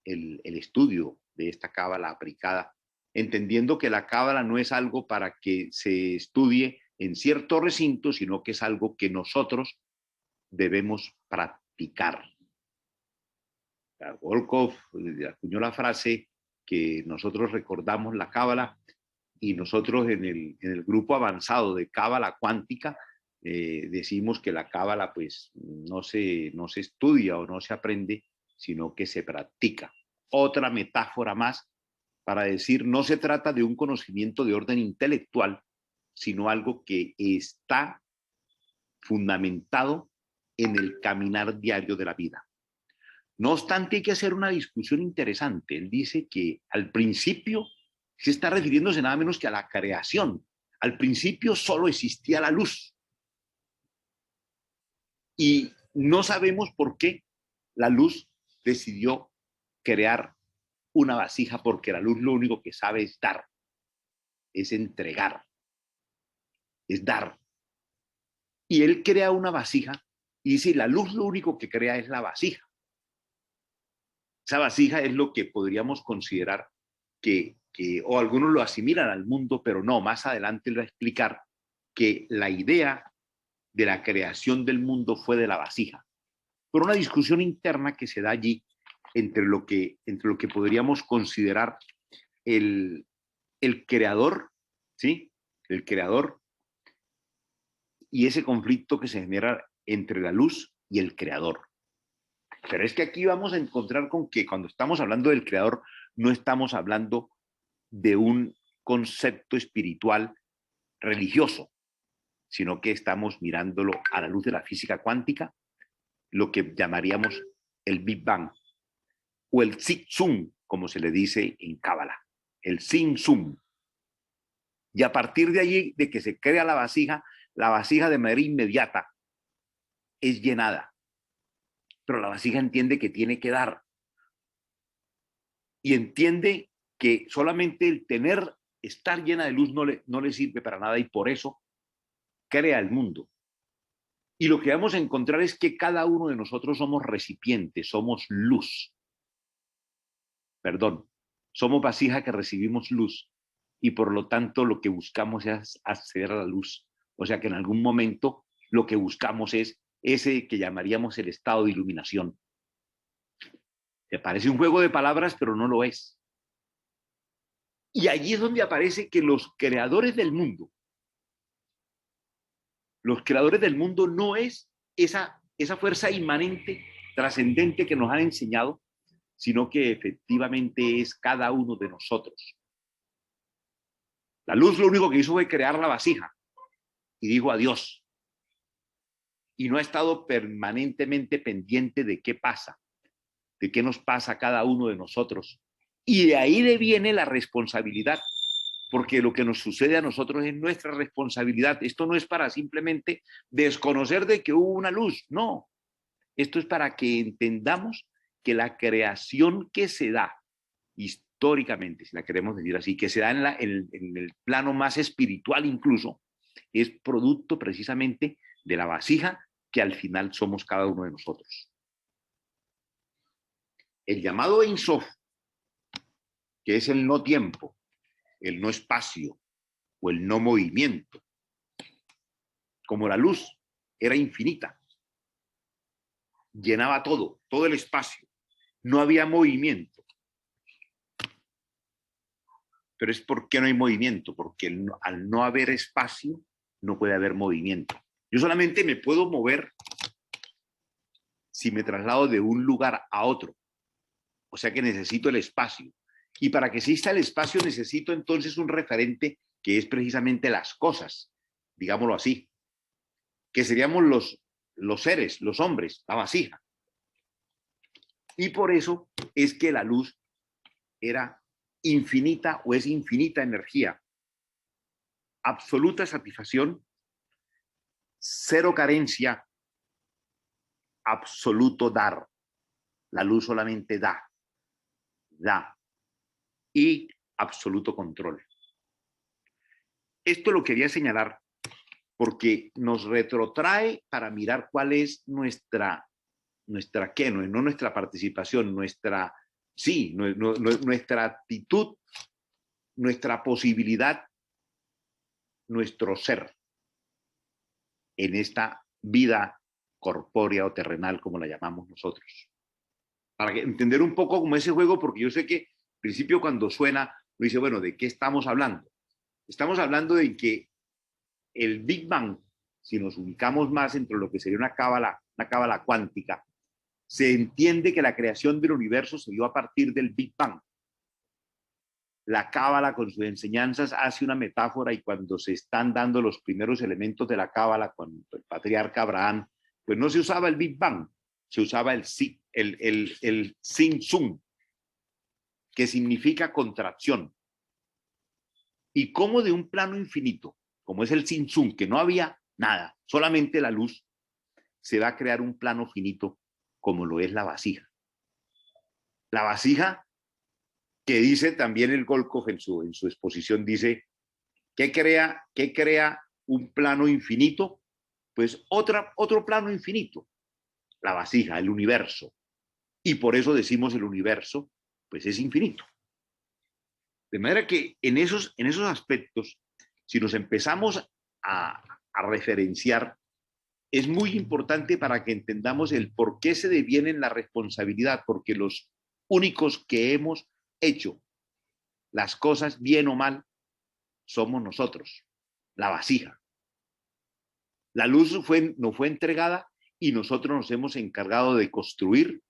el estudio de esta cábala aplicada, entendiendo que la cábala no es algo para que se estudie en cierto recinto, sino que es algo que nosotros debemos practicar. Volkov acuñó la frase que nosotros recordamos la cábala, y nosotros en el grupo avanzado de cábala cuántica decimos que la cábala pues no se estudia o no se aprende, sino que se practica. Otra metáfora más para decir, no se trata de un conocimiento de orden intelectual, sino algo que está fundamentado en el caminar diario de la vida. No obstante, hay que hacer una discusión interesante. Él dice que al principio se está refiriéndose nada menos que a la creación. Al principio solo existía la luz. Y no sabemos por qué la luz decidió crear una vasija, porque la luz lo único que sabe es dar, es entregar, es dar. Y él crea una vasija y dice, la luz lo único que crea es la vasija. Esa vasija es lo que podríamos considerar o algunos lo asimilan al mundo, pero no, más adelante él va a explicar que la idea de la creación del mundo fue de la vasija. Por una discusión interna que se da allí entre lo que podríamos considerar el creador, ¿sí? El creador, y ese conflicto que se genera entre la luz y el creador. Pero es que aquí vamos a encontrar con que cuando estamos hablando del creador, no estamos hablando de un concepto espiritual religioso, sino que estamos mirándolo a la luz de la física cuántica, lo que llamaríamos el Big Bang, o el Zig-Zug, como se le dice en Cábala, el Zig-Zug. Y a partir de allí, de que se crea la vasija de manera inmediata es llenada. Pero la vasija entiende que tiene que dar. Y entiende que solamente el tener estar llena de luz no le sirve para nada y por eso crea el mundo. Y lo que vamos a encontrar es que cada uno de nosotros somos recipientes, somos luz. Perdón, somos vasija que recibimos luz y por lo tanto lo que buscamos es acceder a la luz. O sea que en algún momento lo que buscamos es ese que llamaríamos el estado de iluminación. Te parece un juego de palabras, pero no lo es. Y allí es donde aparece que los creadores del mundo no es esa fuerza inmanente, trascendente que nos han enseñado, sino que efectivamente es cada uno de nosotros. La luz lo único que hizo fue crear la vasija y dijo adiós. Y no ha estado permanentemente pendiente de qué pasa, de qué nos pasa a cada uno de nosotros. Y de ahí le viene la responsabilidad, porque lo que nos sucede a nosotros es nuestra responsabilidad. Esto no es para simplemente desconocer de que hubo una luz, no. Esto es para que entendamos que la creación que se da históricamente, si la queremos decir así, que se da en el plano más espiritual incluso, es producto precisamente de la vasija que al final somos cada uno de nosotros. El llamado Ein Sof, que es el no tiempo, el no espacio o el no movimiento, como la luz era infinita, llenaba todo el espacio, no había movimiento. Pero es ¿por qué no hay movimiento? Porque al no haber espacio no puede haber movimiento. Yo solamente me puedo mover si me traslado de un lugar a otro. O sea que necesito el espacio. Y para que exista el espacio necesito entonces un referente que es precisamente las cosas, digámoslo así, que seríamos los seres, los hombres, la vasija. Y por eso es que la luz era infinita o es infinita energía, absoluta satisfacción, cero carencia, absoluto dar. La luz solamente da y absoluto control. Esto lo quería señalar porque nos retrotrae para mirar cuál es nuestra ¿qué? No nuestra participación, nuestra actitud, nuestra posibilidad, nuestro ser en esta vida corpórea o terrenal, como la llamamos nosotros. Para entender un poco como ese juego, porque yo sé que al principio cuando suena, uno dice, bueno, ¿de qué estamos hablando? Estamos hablando de que el Big Bang, si nos ubicamos más entre lo que sería una cábala cuántica, se entiende que la creación del universo se dio a partir del Big Bang. La cábala con sus enseñanzas hace una metáfora y cuando se están dando los primeros elementos de la cábala con el patriarca Abraham, pues no se usaba el Big Bang, se usaba el Sin Sun, que significa contracción. Y como de un plano infinito, como es el Sin Sun, que no había nada, solamente la luz, se va a crear un plano finito como lo es la vasija. La vasija que dice también el Golkov en su exposición, dice, ¿qué crea un plano infinito? Pues otro plano infinito, la vasija, el universo. Y por eso decimos el universo, pues es infinito. De manera que en esos aspectos, si nos empezamos a referenciar, es muy importante para que entendamos el por qué se deviene en la responsabilidad, porque los únicos que hemos hecho las cosas bien o mal somos nosotros, la vasija. La luz nos fue entregada y nosotros nos hemos encargado de construir,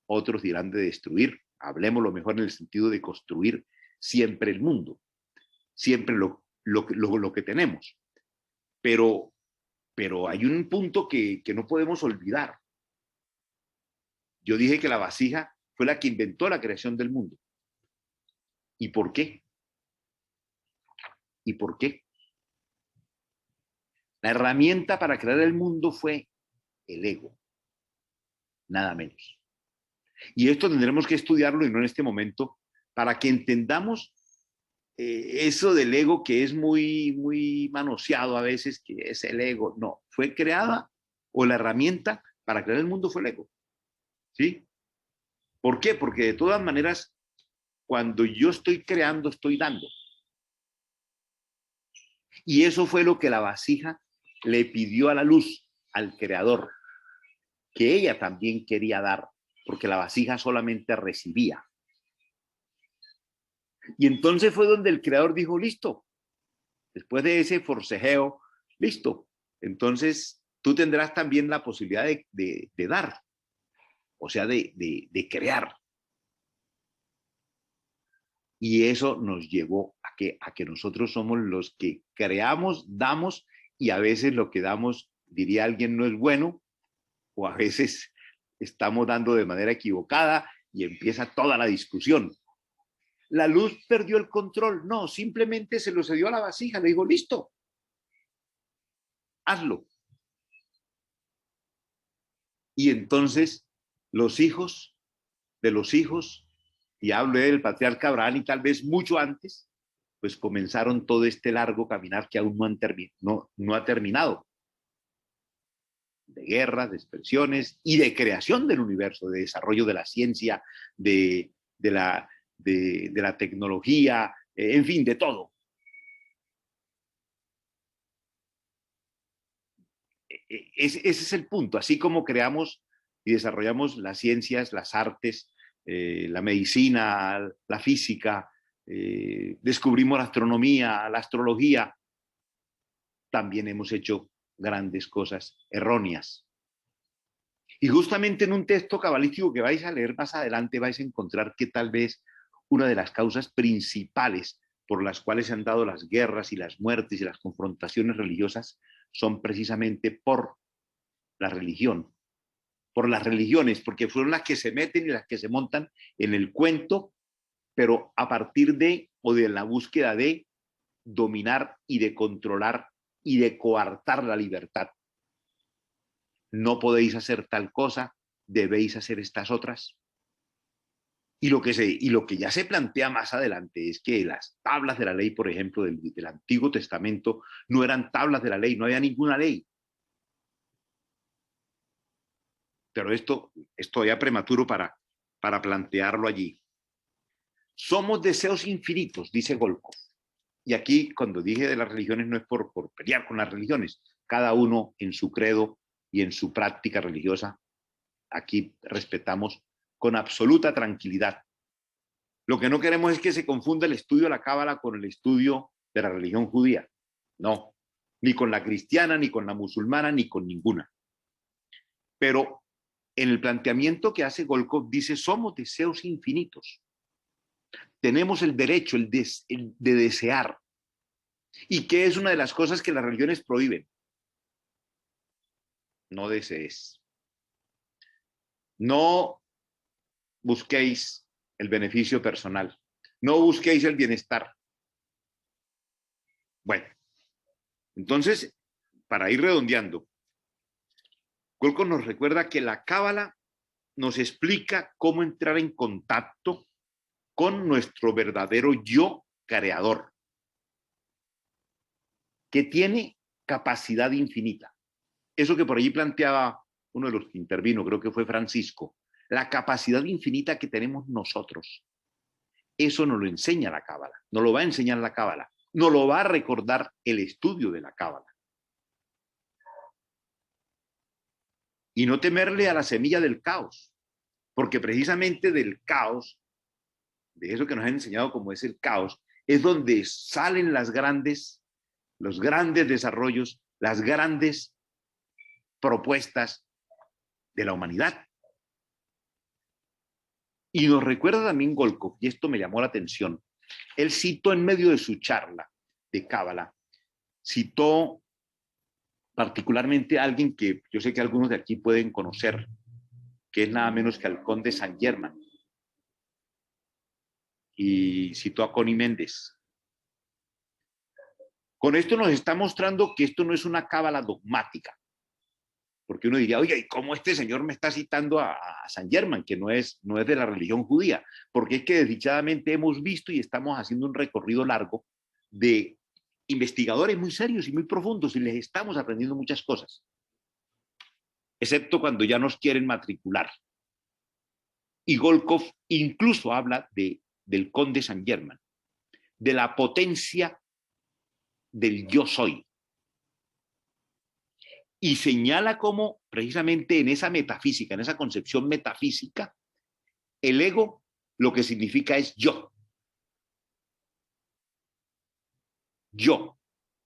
otros dirán de destruir, hablemos lo mejor en el sentido de construir siempre el mundo, siempre lo que tenemos. Pero hay un punto que no podemos olvidar. Yo dije que la vasija fue la que inventó la creación del mundo. ¿Y por qué? ¿Y por qué? La herramienta para crear el mundo fue el ego, nada menos. Y esto tendremos que estudiarlo y no en este momento, para que entendamos eso del ego que es muy manoseado a veces, que es el ego. No, fue creada, o la herramienta para crear el mundo fue el ego. ¿Sí? ¿Por qué? Porque de todas maneras, cuando yo estoy creando, estoy dando. Y eso fue lo que la vasija le pidió a la luz, al creador, que ella también quería dar, porque la vasija solamente recibía. Y entonces fue donde el creador dijo, listo, después de ese forcejeo, listo, entonces tú tendrás también la posibilidad de dar, o sea, de crear. Y eso nos llevó a que nosotros somos los que creamos, damos, y a veces lo que damos, diría alguien, no es bueno, o a veces estamos dando de manera equivocada y empieza toda la discusión. La luz perdió el control. No, simplemente se lo cedió a la vasija. Le dijo, listo, hazlo. Y entonces los hijos de los hijos, y hablo del patriarca Abraham y tal vez mucho antes, pues comenzaron todo este largo caminar que aún no ha terminado. De guerras, de expresiones y de creación del universo, de desarrollo de la ciencia, de la tecnología, en fin, de todo. Ese es el punto. Así como creamos y desarrollamos las ciencias, las artes, la medicina, la física, descubrimos la astronomía, la astrología, también hemos hecho grandes cosas erróneas. Y justamente en un texto cabalístico que vais a leer más adelante vais a encontrar que tal vez una de las causas principales por las cuales se han dado las guerras y las muertes y las confrontaciones religiosas son precisamente por la religión, por las religiones, porque fueron las que se meten y las que se montan en el cuento, pero a partir de o de la búsqueda de dominar y de controlar y de coartar la libertad. No podéis hacer tal cosa, debéis hacer estas otras. Y lo que ya se plantea más adelante es que las tablas de la ley, por ejemplo, del Antiguo Testamento, no eran tablas de la ley, no había ninguna ley. Pero esto es todavía prematuro para plantearlo allí. Somos deseos infinitos, dice Golkov. Y aquí, cuando dije de las religiones, no es por pelear con las religiones. Cada uno en su credo y en su práctica religiosa, aquí respetamos con absoluta tranquilidad. Lo que no queremos es que se confunda el estudio de la Cábala con el estudio de la religión judía. No, ni con la cristiana, ni con la musulmana, ni con ninguna. Pero en el planteamiento que hace Golkov dice, somos deseos infinitos. Tenemos el derecho de desear. ¿Y qué es una de las cosas que las religiones prohíben? No desees. No busquéis el beneficio personal. No busquéis el bienestar. Bueno, entonces, para ir redondeando, Golkov nos recuerda que la Cábala nos explica cómo entrar en contacto con nuestro verdadero yo creador, que tiene capacidad infinita. Eso que por allí planteaba uno de los que intervino, creo que fue Francisco, la capacidad infinita que tenemos nosotros. Eso nos lo enseña la Cábala, nos lo va a enseñar la Cábala, nos lo va a recordar el estudio de la Cábala. Y no temerle a la semilla del caos, porque precisamente del caos, de eso que nos han enseñado como es el caos, es donde salen los grandes desarrollos, las grandes propuestas de la humanidad. Y nos recuerda también Golkov, y esto me llamó la atención, él citó en medio de su charla de Cábala, citó particularmente a alguien que yo sé que algunos de aquí pueden conocer, que es nada menos que al conde Saint Germain, y citó a Connie Méndez. Con esto nos está mostrando que esto no es una cábala dogmática, Porque uno diría, oye, ¿y cómo este señor me está citando a San Germán, que no es de la religión judía? Porque es que desdichadamente hemos visto y estamos haciendo un recorrido largo de investigadores muy serios y muy profundos y les estamos aprendiendo muchas cosas, excepto cuando ya nos quieren matricular. Y Volkov incluso habla del conde San Germán, de la potencia del yo soy. Y señala cómo precisamente en esa metafísica, en esa concepción metafísica, el ego lo que significa es yo. Yo.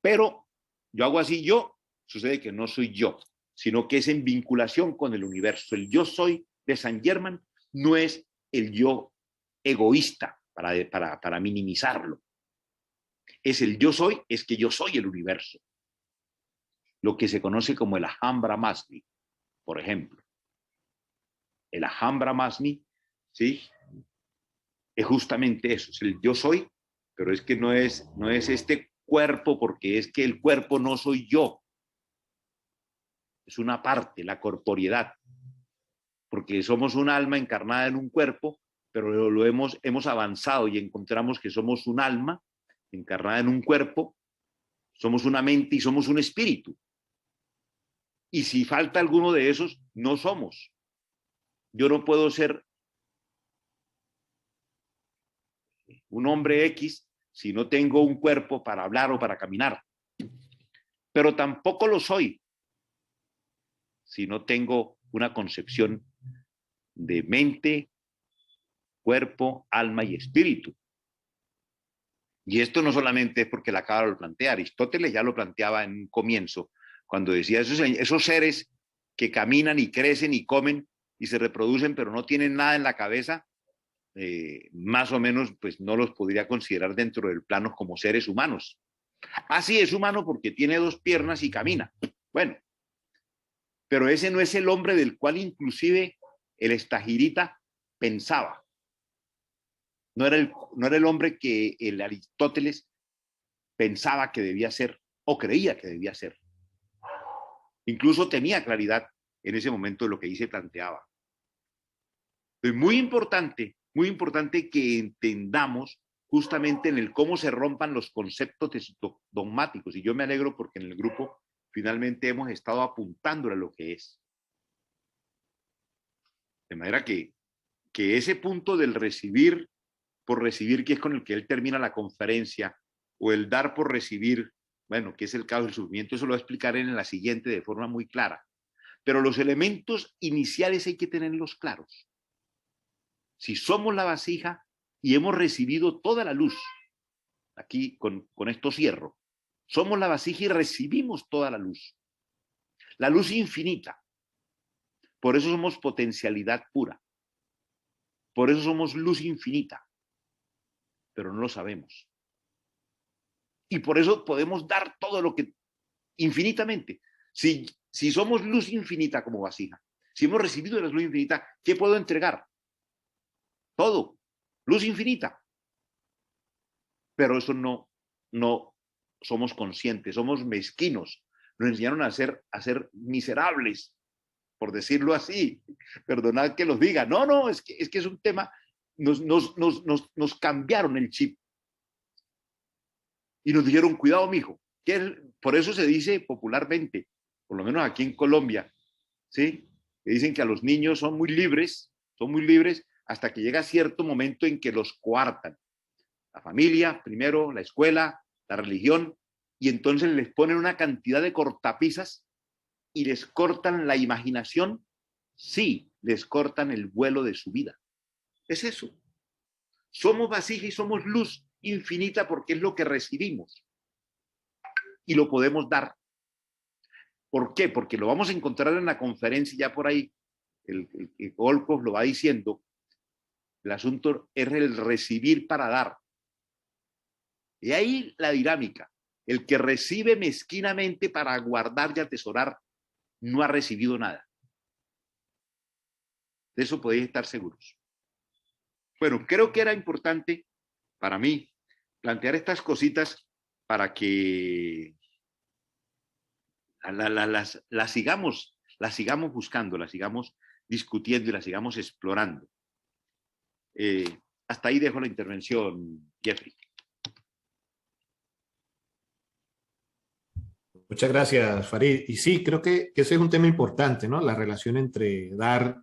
Pero yo hago así yo, sucede que no soy yo, sino que es en vinculación con el universo. El yo soy de San Germán no es el yo egoísta para minimizarlo. Es el yo soy, es que yo soy el universo. Lo que se conoce como el Aham Brahmasmi, por ejemplo. El Aham Brahmasmi, ¿sí? Es justamente eso, es el yo soy, pero es que no es este cuerpo, porque es que el cuerpo no soy yo. Es una parte, la corporeidad. Porque somos un alma encarnada en un cuerpo, pero hemos avanzado y encontramos que somos un alma encarnada en un cuerpo, somos una mente y somos un espíritu. Y si falta alguno de esos, no somos. Yo no puedo ser un hombre X si no tengo un cuerpo para hablar o para caminar. Pero tampoco lo soy si no tengo una concepción de mente, cuerpo, alma y espíritu. Y esto no solamente es porque la Cábala lo plantea, Aristóteles ya lo planteaba en un comienzo, cuando decía esos seres que caminan y crecen y comen y se reproducen, pero no tienen nada en la cabeza, más o menos pues no los podría considerar dentro del plano como seres humanos. Así es humano porque tiene 2 piernas y camina. Bueno, pero ese no es el hombre del cual inclusive el Estagirita pensaba. No era el hombre que el Aristóteles pensaba que debía ser o creía que debía ser. Incluso tenía claridad en ese momento de lo que ahí se planteaba. Es muy importante que entendamos justamente en el cómo se rompan los conceptos dogmáticos. Y yo me alegro porque en el grupo finalmente hemos estado apuntándole a lo que es. De manera que ese punto del recibir por recibir, que es con el que él termina la conferencia, o el dar por recibir, bueno, que es el caos del sufrimiento, eso lo voy a explicar en la siguiente de forma muy clara. Pero los elementos iniciales hay que tenerlos claros. Si somos la vasija y hemos recibido toda la luz, aquí con esto cierro, somos la vasija y recibimos toda la luz infinita. Por eso somos potencialidad pura. Por eso somos luz infinita. Pero no lo sabemos. Y por eso podemos dar todo lo que infinitamente. Si somos luz infinita como vasija, si hemos recibido la luz infinita, ¿qué puedo entregar? Todo. Luz infinita. Pero eso no somos conscientes, somos mezquinos. Nos enseñaron a ser miserables, por decirlo así. Perdonad que los diga. No, es que es un tema. Nos cambiaron el chip. Y nos dijeron, cuidado, mijo. Por eso se dice popularmente, por lo menos aquí en Colombia, ¿sí? Que dicen que a los niños son muy libres hasta que llega cierto momento en que los coartan. La familia, primero, la escuela, la religión, y entonces les ponen una cantidad de cortapisas y les cortan la imaginación, sí, les cortan el vuelo de su vida. Es eso. Somos vasija y somos luz infinita porque es lo que recibimos y lo podemos dar. ¿Por qué? Porque lo vamos a encontrar en la conferencia, ya por ahí el Volkov lo va diciendo. El asunto es el recibir para dar. Y ahí la dinámica. El que recibe mezquinamente para guardar y atesorar no ha recibido nada. De eso podéis estar seguros. Bueno, creo que era importante para mí plantear estas cositas para que las la sigamos buscando, la sigamos discutiendo y la sigamos explorando. Hasta ahí dejo la intervención, Jeffrey. Muchas gracias, Farid. Y sí, creo que ese es un tema importante, ¿no? La relación entre dar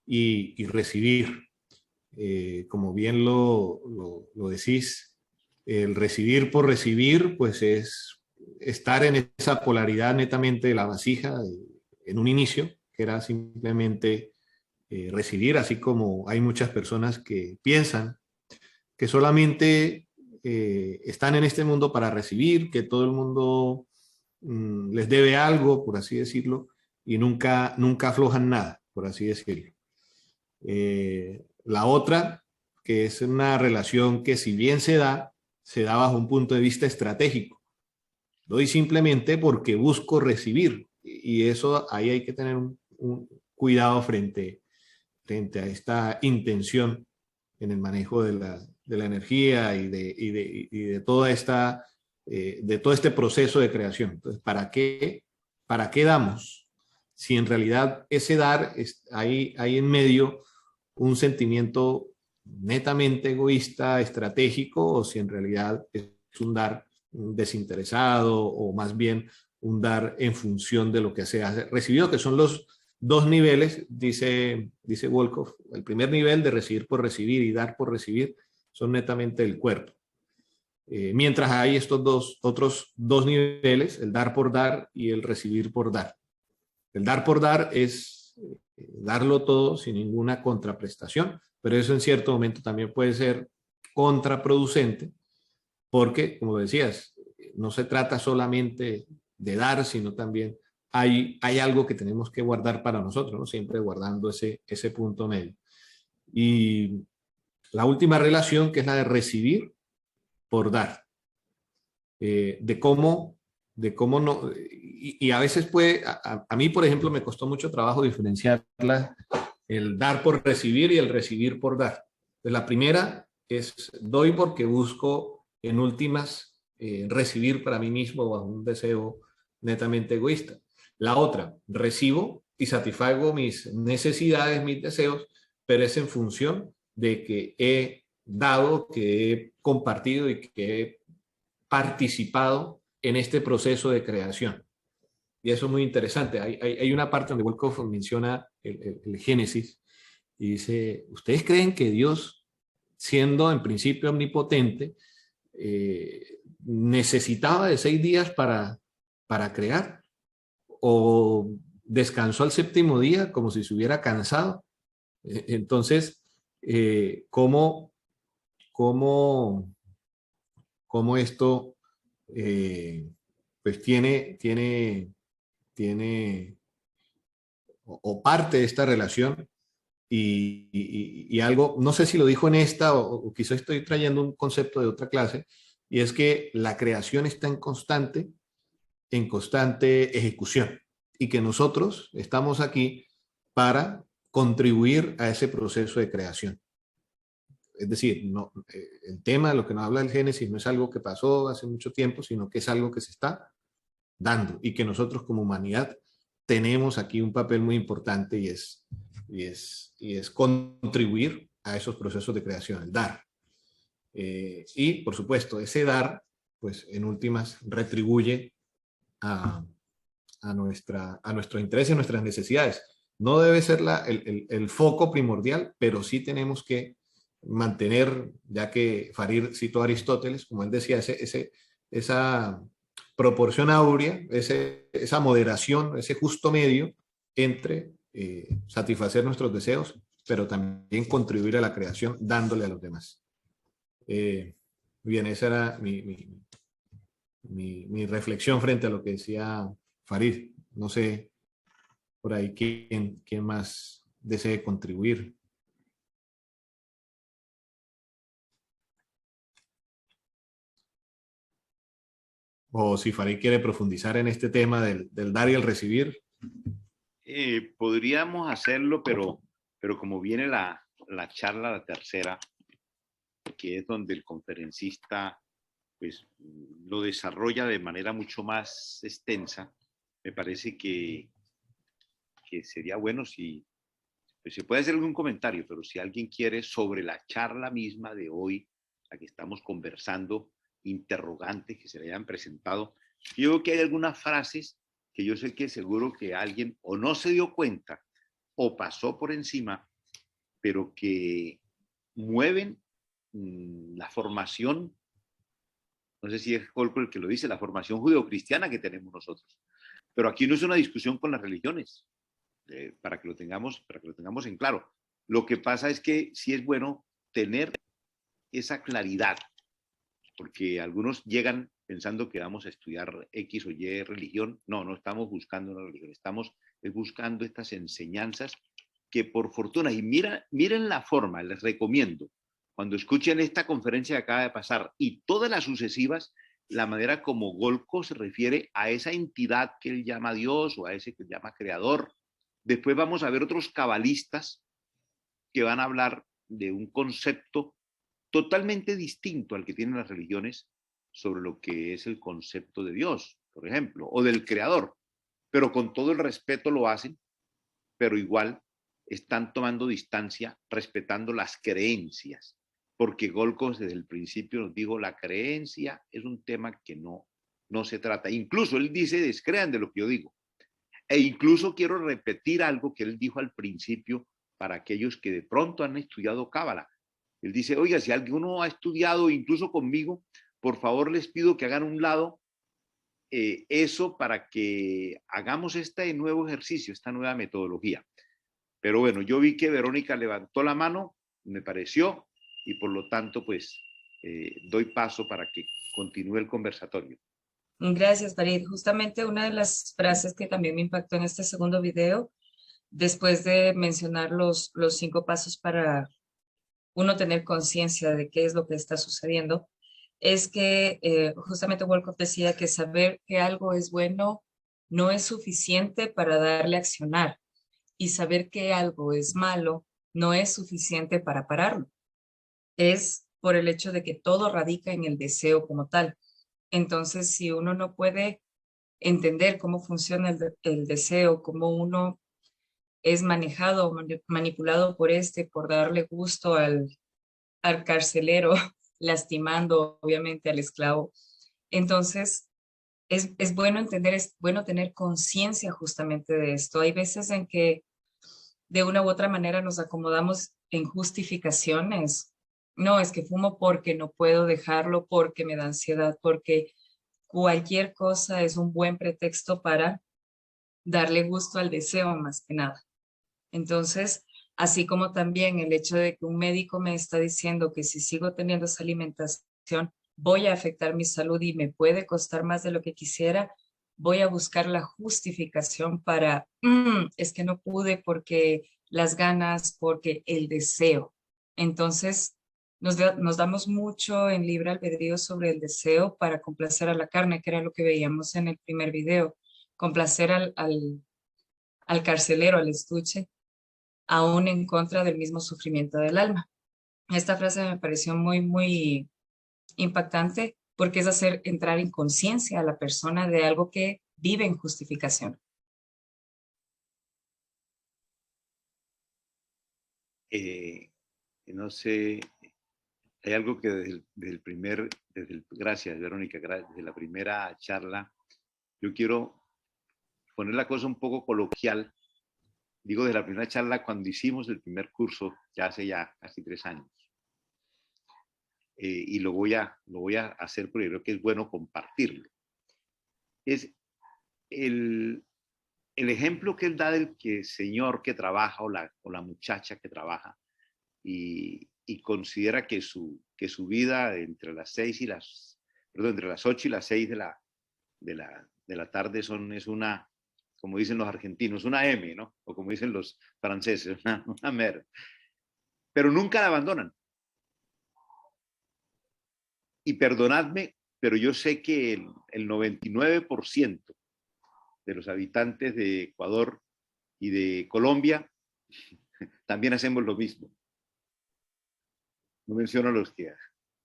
y recibir. Como bien lo decís, el recibir por recibir, pues es estar en esa polaridad netamente de la vasija en un inicio, que era simplemente recibir, así como hay muchas personas que piensan que solamente están en este mundo para recibir, que todo el mundo les debe algo, por así decirlo, y nunca aflojan nada, por así decirlo. La otra, que es una relación que si bien se da bajo un punto de vista estratégico. Doy simplemente porque busco recibir, y eso ahí hay que tener un cuidado frente a esta intención en el manejo de la energía y de toda esta de todo este proceso de creación. Entonces, ¿para qué damos? Si en realidad ese dar hay en medio un sentimiento netamente egoísta, estratégico, o si en realidad es un dar desinteresado o más bien un dar en función de lo que se ha recibido, que son los dos niveles, dice Volkov. El primer nivel de recibir por recibir y dar por recibir son netamente el cuerpo. Mientras hay estos otros dos niveles, el dar por dar y el recibir por dar. El dar por dar es darlo todo sin ninguna contraprestación, pero eso en cierto momento también puede ser contraproducente, porque, como decías, no se trata solamente de dar, sino también hay algo que tenemos que guardar para nosotros, ¿no? Siempre guardando ese punto medio. Y la última relación, que es la de recibir por dar. De cómo no, y a veces a mí, por ejemplo, me costó mucho trabajo diferenciar el dar por recibir y el recibir por dar. Entonces, la primera es doy porque busco en últimas recibir para mí mismo bajo un deseo netamente egoísta. La otra, recibo y satisfago mis necesidades, mis deseos, pero es en función de que he dado, que he compartido y que he participado en este proceso de creación. Y eso es muy interesante. Hay una parte donde Volkov menciona el Génesis y dice, ¿ustedes creen que Dios, siendo en principio omnipotente, necesitaba de 6 días para crear? ¿O descansó al séptimo día como si se hubiera cansado? Entonces, ¿cómo esto pues tiene o parte de esta relación y algo, no sé si lo dijo en esta o quizá estoy trayendo un concepto de otra clase, y es que la creación está en constante ejecución y que nosotros estamos aquí para contribuir a ese proceso de creación. Es decir, no, el tema de lo que nos habla el Génesis no es algo que pasó hace mucho tiempo, sino que es algo que se está dando y que nosotros como humanidad tenemos aquí un papel muy importante y es contribuir a esos procesos de creación, el dar. Y por supuesto, ese dar, pues en últimas, retribuye a nuestro interés y a nuestras necesidades. No debe ser el foco primordial, pero sí tenemos que mantener, ya que Farid citó a Aristóteles, como él decía, esa proporción áurea, esa moderación, ese justo medio entre satisfacer nuestros deseos, pero también contribuir a la creación dándole a los demás. Bien, esa era mi reflexión frente a lo que decía Farid. No sé por ahí quién más desee contribuir. O si Farid quiere profundizar en este tema del dar y el recibir. Podríamos hacerlo, pero como viene la charla, la tercera, que es donde el conferencista pues, lo desarrolla de manera mucho más extensa, me parece que que sería bueno si pues, se puede hacer algún comentario, pero si alguien quiere sobre la charla misma de hoy, la que estamos conversando, interrogantes que se le hayan presentado, yo creo que hay algunas frases que yo sé que seguro que alguien o no se dio cuenta o pasó por encima, pero que mueven la formación, no sé si es Colco el que lo dice, la formación judeocristiana que tenemos nosotros. Pero aquí no es una discusión con las religiones, para que lo tengamos en claro. Lo que pasa es que sí es bueno tener esa claridad, porque algunos llegan pensando que vamos a estudiar X o Y religión. No, no estamos buscando una religión, estamos buscando estas enseñanzas que por fortuna, y miren la forma, les recomiendo, cuando escuchen esta conferencia que acaba de pasar y todas las sucesivas, la manera como Golco se refiere a esa entidad que él llama Dios o a ese que él llama creador. Después vamos a ver otros cabalistas que van a hablar de un concepto totalmente distinto al que tienen las religiones sobre lo que es el concepto de Dios, por ejemplo, o del creador, pero con todo el respeto lo hacen, pero igual están tomando distancia, respetando las creencias, porque Golcos desde el principio nos dijo, la creencia es un tema que no se trata. Incluso él dice, descrean de lo que yo digo. E incluso quiero repetir algo que él dijo al principio para aquellos que de pronto han estudiado Cábala. Él dice, oiga, si alguno ha estudiado incluso conmigo, por favor les pido que hagan un lado eso para que hagamos este nuevo ejercicio, esta nueva metodología. Pero bueno, yo vi que Verónica levantó la mano, me pareció, y por lo tanto, pues, doy paso para que continúe el conversatorio. Gracias, Farid. Justamente una de las frases que también me impactó en este segundo video, después de mencionar los 5 pasos para uno tener conciencia de qué es lo que está sucediendo, es que justamente Wolcott decía que saber que algo es bueno no es suficiente para darle a accionar, y saber que algo es malo no es suficiente para pararlo. Es por el hecho de que todo radica en el deseo como tal. Entonces, si uno no puede entender cómo funciona el deseo, cómo uno es manejado o manipulado por darle gusto al carcelero, lastimando obviamente al esclavo. Entonces, es bueno entender, es bueno tener conciencia justamente de esto. Hay veces en que de una u otra manera nos acomodamos en justificaciones. No, es que fumo porque no puedo dejarlo, porque me da ansiedad, porque cualquier cosa es un buen pretexto para darle gusto al deseo más que nada. Entonces, así como también el hecho de que un médico me está diciendo que si sigo teniendo esa alimentación, voy a afectar mi salud y me puede costar más de lo que quisiera, voy a buscar la justificación para, es que no pude porque las ganas, porque el deseo. Entonces, nos damos mucho en libre albedrío sobre el deseo para complacer a la carne, que era lo que veíamos en el primer video, complacer al carcelero, al estuche, aún en contra del mismo sufrimiento del alma. Esta frase me pareció muy, muy impactante porque es hacer entrar en conciencia a la persona de algo que vive en justificación. No sé, hay algo que gracias Verónica, desde la primera charla, yo quiero poner la cosa un poco coloquial. Digo, de la primera charla cuando hicimos el primer curso, ya hace casi 3 años. Y lo voy a hacer porque creo que es bueno compartirlo. Es el ejemplo que él da del señor que trabaja o la muchacha que trabaja y considera que su vida entre las 8 y las 6 de la tarde es una, como dicen los argentinos, una M, ¿no? O como dicen los franceses, una mera. Pero nunca la abandonan. Y perdonadme, pero yo sé que el 99% de los habitantes de Ecuador y de Colombia también hacemos lo mismo. No menciono a los que...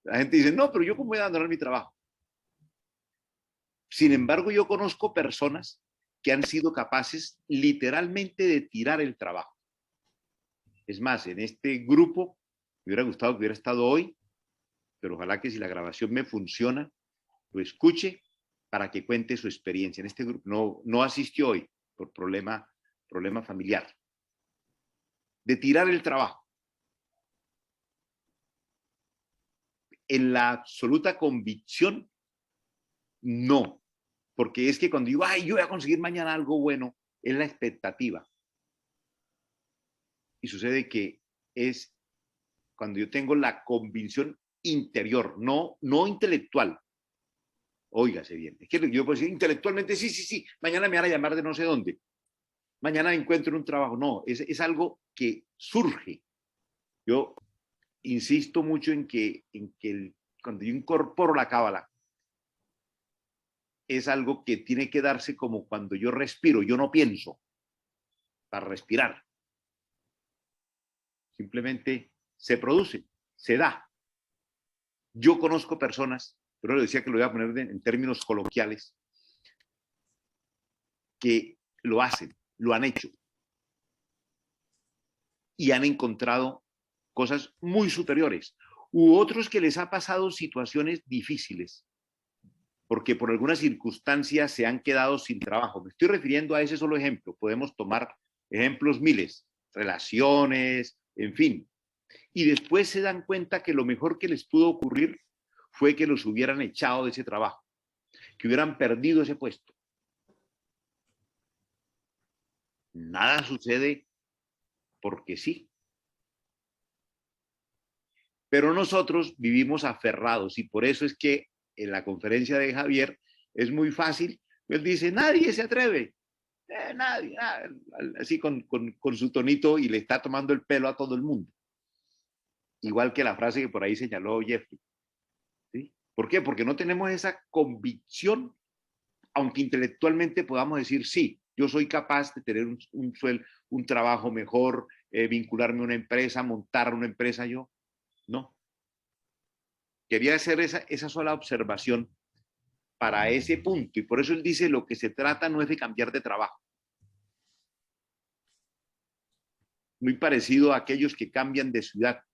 La gente dice, no, pero yo cómo voy a abandonar mi trabajo. Sin embargo, yo conozco personas que han sido capaces literalmente de tirar el trabajo. Es más, en este grupo me hubiera gustado que hubiera estado hoy, pero ojalá que si la grabación me funciona, lo escuche para que cuente su experiencia. En este grupo no asistió hoy por problema familiar. De tirar el trabajo. En la absoluta convicción, no. Porque es que cuando digo, ay, yo voy a conseguir mañana algo bueno, es la expectativa. Y sucede que es cuando yo tengo la convicción interior, no intelectual. Óigase bien. Es que yo puedo decir intelectualmente, sí, mañana me van a llamar de no sé dónde. Mañana encuentro un trabajo. No, es algo que surge. Yo insisto mucho en que cuando yo incorporo la cábala, es algo que tiene que darse como cuando yo respiro, yo no pienso para respirar. Simplemente se produce, se da. Yo conozco personas, pero le decía que lo voy a poner en términos coloquiales, que lo hacen, lo han hecho y han encontrado cosas muy superiores, u otros que les ha pasado situaciones difíciles porque por alguna circunstancia se han quedado sin trabajo. Me estoy refiriendo a ese solo ejemplo. Podemos tomar ejemplos miles, relaciones, en fin. Y después se dan cuenta que lo mejor que les pudo ocurrir fue que los hubieran echado de ese trabajo, que hubieran perdido ese puesto. Nada sucede porque sí. Pero nosotros vivimos aferrados y por eso es que en la conferencia de Javier es muy fácil. Él dice, nadie se atreve. Nadie. Así con su tonito y le está tomando el pelo a todo el mundo. Igual que la frase que por ahí señaló Jeffrey. ¿Sí? ¿Por qué? Porque no tenemos esa convicción, aunque intelectualmente podamos decir, sí, yo soy capaz de tener un trabajo mejor, vincularme a una empresa, montar una empresa yo. No. Quería hacer esa sola observación para ese punto y por eso él dice lo que se trata no es de cambiar de trabajo. Muy parecido a aquellos que cambian de ciudad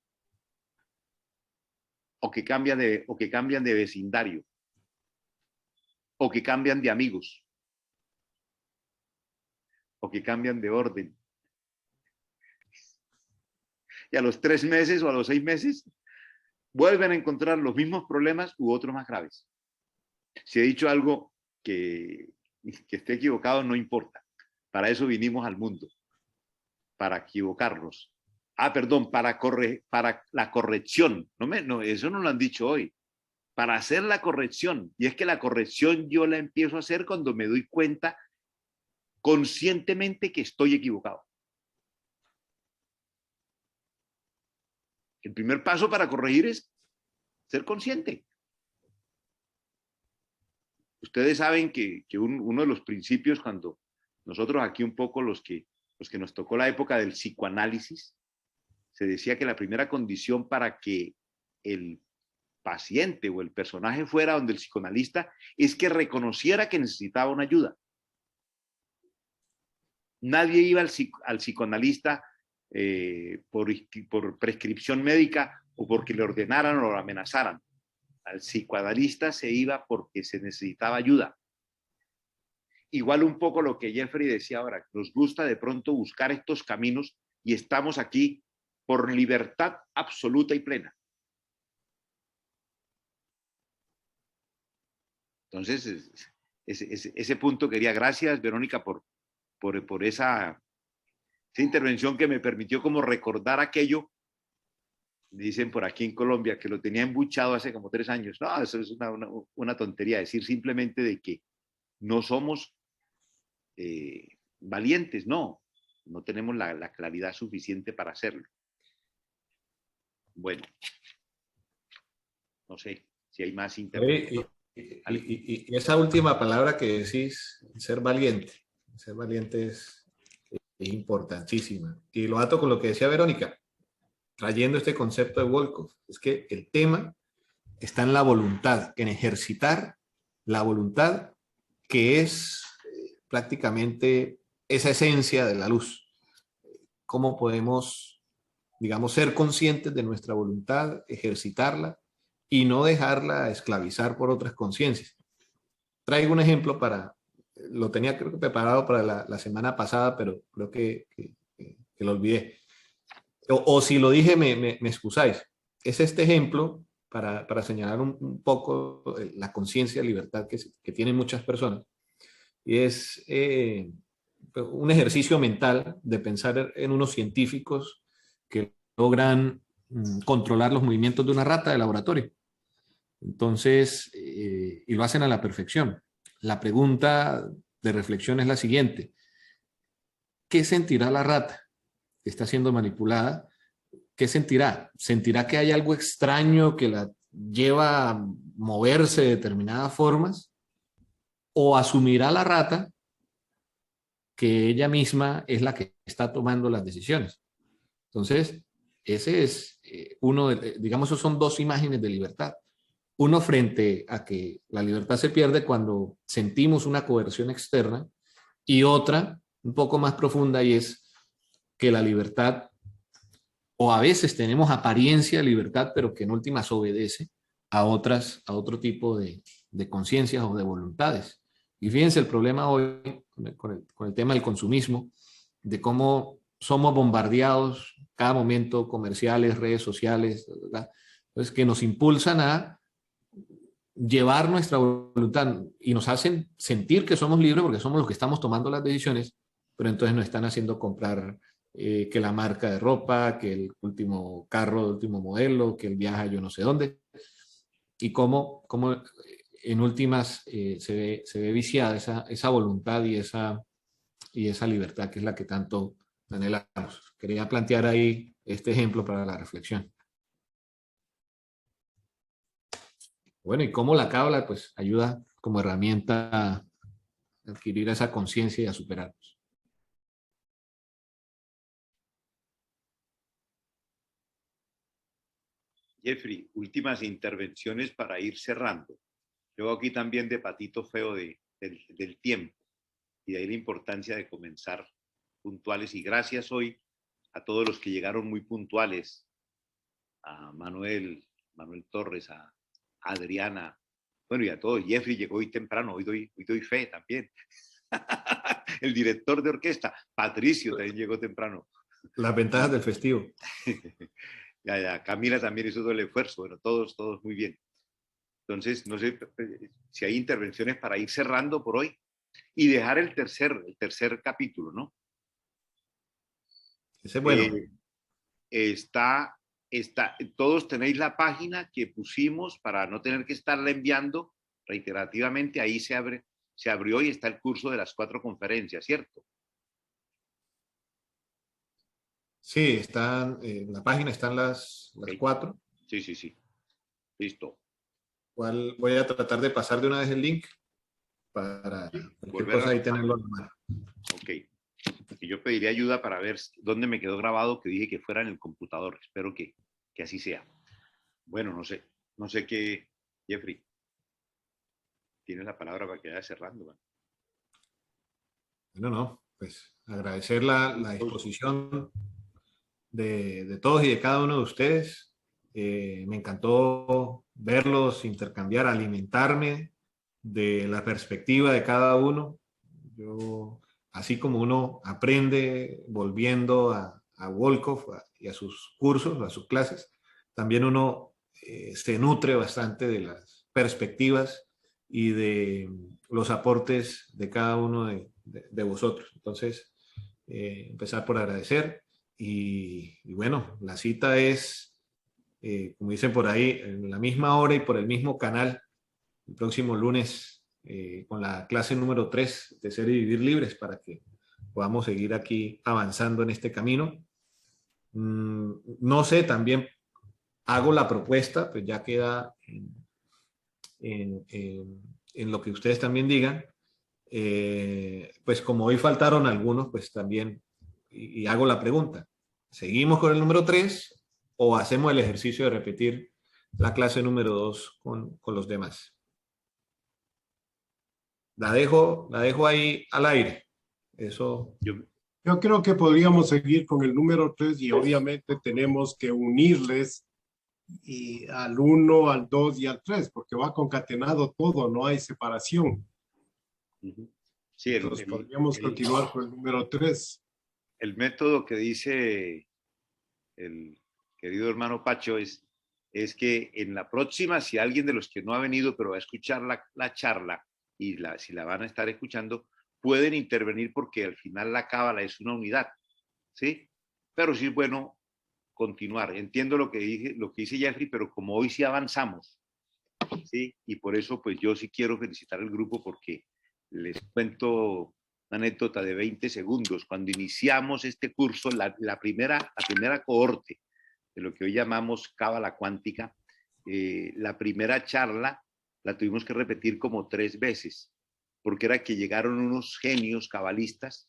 o que cambian de vecindario o que cambian de amigos o que cambian de orden. Y a los 3 meses o a los 6 meses vuelven a encontrar los mismos problemas u otros más graves. Si he dicho algo que esté equivocado, no importa. Para eso vinimos al mundo, para equivocarnos. Perdón, para la corrección. No, eso no lo han dicho hoy. Para hacer la corrección. Y es que la corrección yo la empiezo a hacer cuando me doy cuenta conscientemente que estoy equivocado. El primer paso para corregir es ser consciente. Ustedes saben que uno de los principios, cuando nosotros aquí un poco los que nos tocó la época del psicoanálisis, se decía que la primera condición para que el paciente o el personaje fuera donde el psicoanalista es que reconociera que necesitaba una ayuda. Nadie iba al psicoanalista por prescripción médica o porque le ordenaran o lo amenazaran. Al psicoanalista se iba porque se necesitaba ayuda. Igual un poco lo que Jeffrey decía ahora, nos gusta de pronto buscar estos caminos y estamos aquí por libertad absoluta y plena. Entonces, ese punto quería, gracias Verónica por esa intervención que me permitió como recordar aquello. Dicen por aquí en Colombia que lo tenía embuchado hace como 3 años. No, eso es una tontería, decir simplemente de que no somos valientes, no tenemos la claridad suficiente para hacerlo. Bueno, no sé si hay más intervención. Y esa última palabra que decís, ser valiente es importantísima. Y lo ato con lo que decía Verónica, trayendo este concepto de Volkov, es que el tema está en la voluntad, en ejercitar la voluntad, que es prácticamente esa esencia de la luz. ¿Cómo podemos, digamos, ser conscientes de nuestra voluntad, ejercitarla y no dejarla esclavizar por otras conciencias? Traigo un ejemplo lo tenía creo que preparado para la semana pasada, pero creo que lo olvidé. O si lo dije, me excusáis. Es este ejemplo para señalar un poco la conciencia de libertad que tienen muchas personas. Y es un ejercicio mental de pensar en unos científicos que logran controlar los movimientos de una rata de laboratorio. Entonces, y lo hacen a la perfección. La pregunta de reflexión es la siguiente: ¿qué sentirá la rata que está siendo manipulada? ¿Qué sentirá? ¿Sentirá que hay algo extraño que la lleva a moverse de determinadas formas? ¿O asumirá la rata que ella misma es la que está tomando las decisiones? Entonces, ese es uno digamos, esos son dos imágenes de libertad. Uno frente a que la libertad se pierde cuando sentimos una coerción externa, y otra un poco más profunda, y es que la libertad, o a veces tenemos apariencia de libertad, pero que en últimas obedece a otro tipo de conciencias o de voluntades. Y fíjense el problema hoy con el tema del consumismo, de cómo somos bombardeados cada momento, comerciales, redes sociales, ¿verdad? Entonces, que nos impulsan a llevar nuestra voluntad y nos hacen sentir que somos libres porque somos los que estamos tomando las decisiones, pero entonces nos están haciendo comprar que la marca de ropa, que el último carro de último modelo, que el viaje a yo no sé dónde, y cómo en últimas se ve viciada esa voluntad y esa libertad que es la que tanto anhelamos. Quería plantear ahí este ejemplo para la reflexión. Bueno, y cómo la cábala pues ayuda como herramienta a adquirir esa conciencia y a superarnos. Jeffrey, últimas intervenciones para ir cerrando. Yo aquí también de patito feo del tiempo, y de ahí la importancia de comenzar puntuales. Y gracias hoy a todos los que llegaron muy puntuales, a Manuel Torres, a Adriana, bueno, y a todos. Jeffrey llegó hoy temprano, hoy doy fe también. El director de orquesta, Patricio, también llegó temprano. Las ventajas del festivo. Ya, Camila también hizo todo el esfuerzo. Bueno, todos muy bien. Entonces, no sé si hay intervenciones para ir cerrando por hoy y dejar el tercer capítulo, ¿no? Ese es bueno. Todos tenéis la página que pusimos para no tener que estarla enviando reiterativamente. Ahí se abrió y está el curso de las 4 conferencias, ¿cierto? Sí, en la página están las Okay. 4. Sí. Listo. Voy a tratar de pasar de una vez el link para cualquier cosa ahí tenerlo en la mano. Ok. Y yo pediría ayuda para ver dónde me quedó grabado que dije que fuera en el computador. Espero que así sea. Bueno, no sé qué, Jeffrey. Tienes la palabra para que vaya cerrando. No, pues agradecer la disposición de todos y de cada uno de ustedes. Me encantó verlos intercambiar, alimentarme de la perspectiva de cada uno. Así como uno aprende volviendo a Volkov y a sus cursos, a sus clases, también uno se nutre bastante de las perspectivas y de los aportes de cada uno de vosotros. Entonces, empezar por agradecer y bueno, la cita es, como dicen por ahí, en la misma hora y por el mismo canal, el próximo lunes, con la clase número 3 de Ser y Vivir Libres, para que podamos seguir aquí avanzando en este camino. No sé, también hago la propuesta, pues ya queda en lo que ustedes también digan. Pues como hoy faltaron algunos, pues también, y hago la pregunta, ¿seguimos con el número 3 o hacemos el ejercicio de repetir la clase número 2 con los demás? La dejo ahí al aire. Eso. Yo creo que podríamos seguir con el número 3 y obviamente tenemos que unirles y al 1, al 2 y al 3, porque va concatenado todo, no hay separación. Sí, entonces podríamos continuar con el número 3. El método que dice el querido hermano Pacho es que en la próxima, si alguien de los que no ha venido, pero va a escuchar la charla, y si la van a estar escuchando, pueden intervenir porque al final la cábala es una unidad, ¿sí? Pero sí es bueno continuar. Entiendo lo que dice Jeffrey, pero como hoy sí avanzamos, ¿sí? Y por eso pues yo sí quiero felicitar al grupo porque les cuento una anécdota de 20 segundos. Cuando iniciamos este curso, la primera cohorte de lo que hoy llamamos cábala cuántica, la primera charla la tuvimos que repetir como 3 veces, porque era que llegaron unos genios cabalistas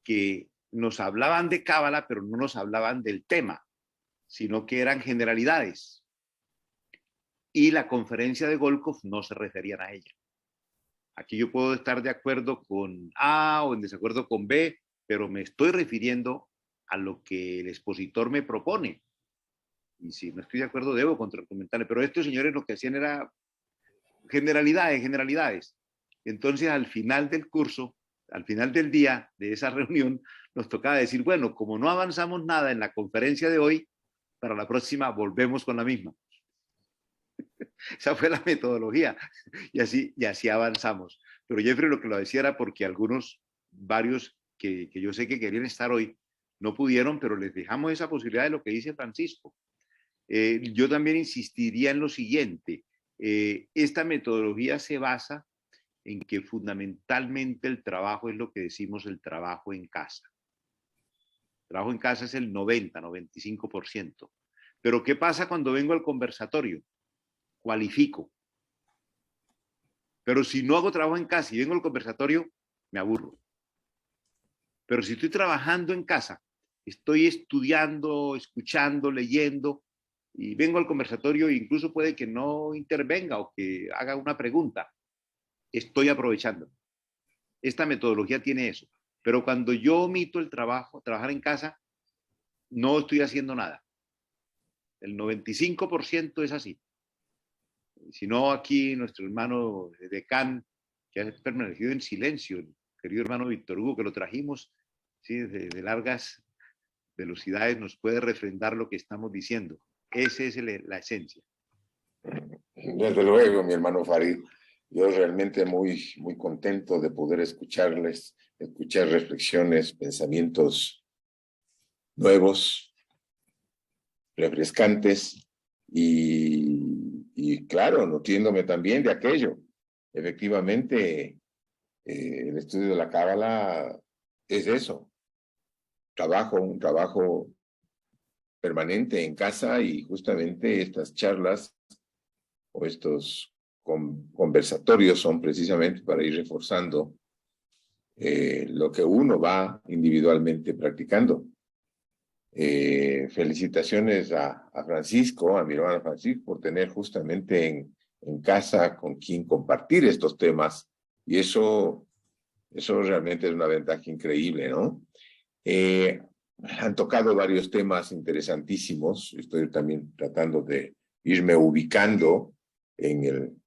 que nos hablaban de cábala, pero no nos hablaban del tema, sino que eran generalidades. Y la conferencia de Golkov no se referían a ella. Aquí yo puedo estar de acuerdo con A o en desacuerdo con B, pero me estoy refiriendo a lo que el expositor me propone. Y si no estoy de acuerdo, debo contraargumentarle. Pero estos señores lo que hacían era generalidades. Entonces, al final del curso, al final del día de esa reunión, nos tocaba decir, bueno, como no avanzamos nada en la conferencia de hoy, para la próxima volvemos con la misma. Esa fue la metodología y así avanzamos. Pero Jeffrey lo que lo decía era porque varios que yo sé que querían estar hoy, no pudieron, pero les dejamos esa posibilidad de lo que dice Francisco. Yo también insistiría en lo siguiente. Esta metodología se basa en que fundamentalmente el trabajo es lo que decimos el trabajo en casa. El trabajo en casa es el 90-95%. Pero ¿qué pasa cuando vengo al conversatorio? Cualifico. Pero si no hago trabajo en casa y vengo al conversatorio, me aburro. Pero si estoy trabajando en casa, estoy estudiando, escuchando, leyendo, y vengo al conversatorio e incluso puede que no intervenga o que haga una pregunta, estoy aprovechando. Esta metodología tiene eso. Pero cuando yo omito el trabajar en casa, no estoy haciendo nada. El 95% es así. Si no, aquí nuestro hermano decán, que ha permanecido en silencio, el querido hermano Víctor Hugo, que lo trajimos, ¿sí? de largas velocidades, nos puede refrendar lo que estamos diciendo. Esa es la esencia. Desde luego, mi hermano Farid. Yo realmente muy contento de poder escuchar reflexiones, pensamientos nuevos, refrescantes y claro, nutriéndome también de aquello. Efectivamente, el estudio de la cábala es eso. Un trabajo permanente en casa y justamente estas charlas o estos conversatorios son precisamente para ir reforzando lo que uno va individualmente practicando. Felicitaciones a Francisco, a mi hermano Francisco, por tener justamente en casa con quien compartir estos temas, y eso realmente es una ventaja increíble, ¿no? Han tocado varios temas interesantísimos. Estoy también tratando de irme ubicando en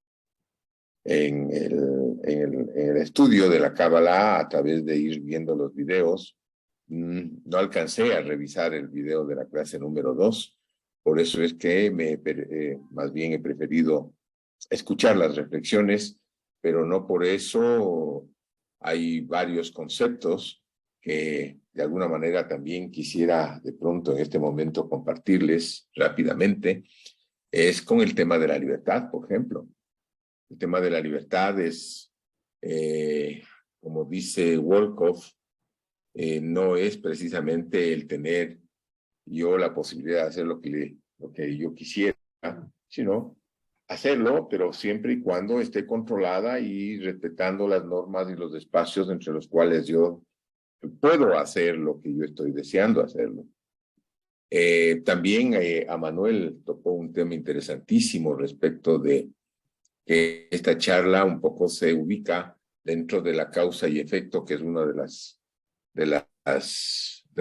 el estudio de la Cábala a través de ir viendo los videos. No alcancé a revisar el video de la clase número 2, por eso es que más bien he preferido escuchar las reflexiones, pero no por eso hay varios conceptos que de alguna manera también quisiera de pronto en este momento compartirles rápidamente. Es con el tema de la libertad, por ejemplo. El tema de la libertad es, como dice Wolkoff, no es precisamente el tener yo la posibilidad de hacer lo que yo quisiera, sino hacerlo, pero siempre y cuando esté controlada y respetando las normas y los espacios entre los cuales yo puedo hacer lo que yo estoy deseando hacerlo. También a Manuel tocó un tema interesantísimo respecto de que esta charla un poco se ubica dentro de la causa y efecto, que es uno de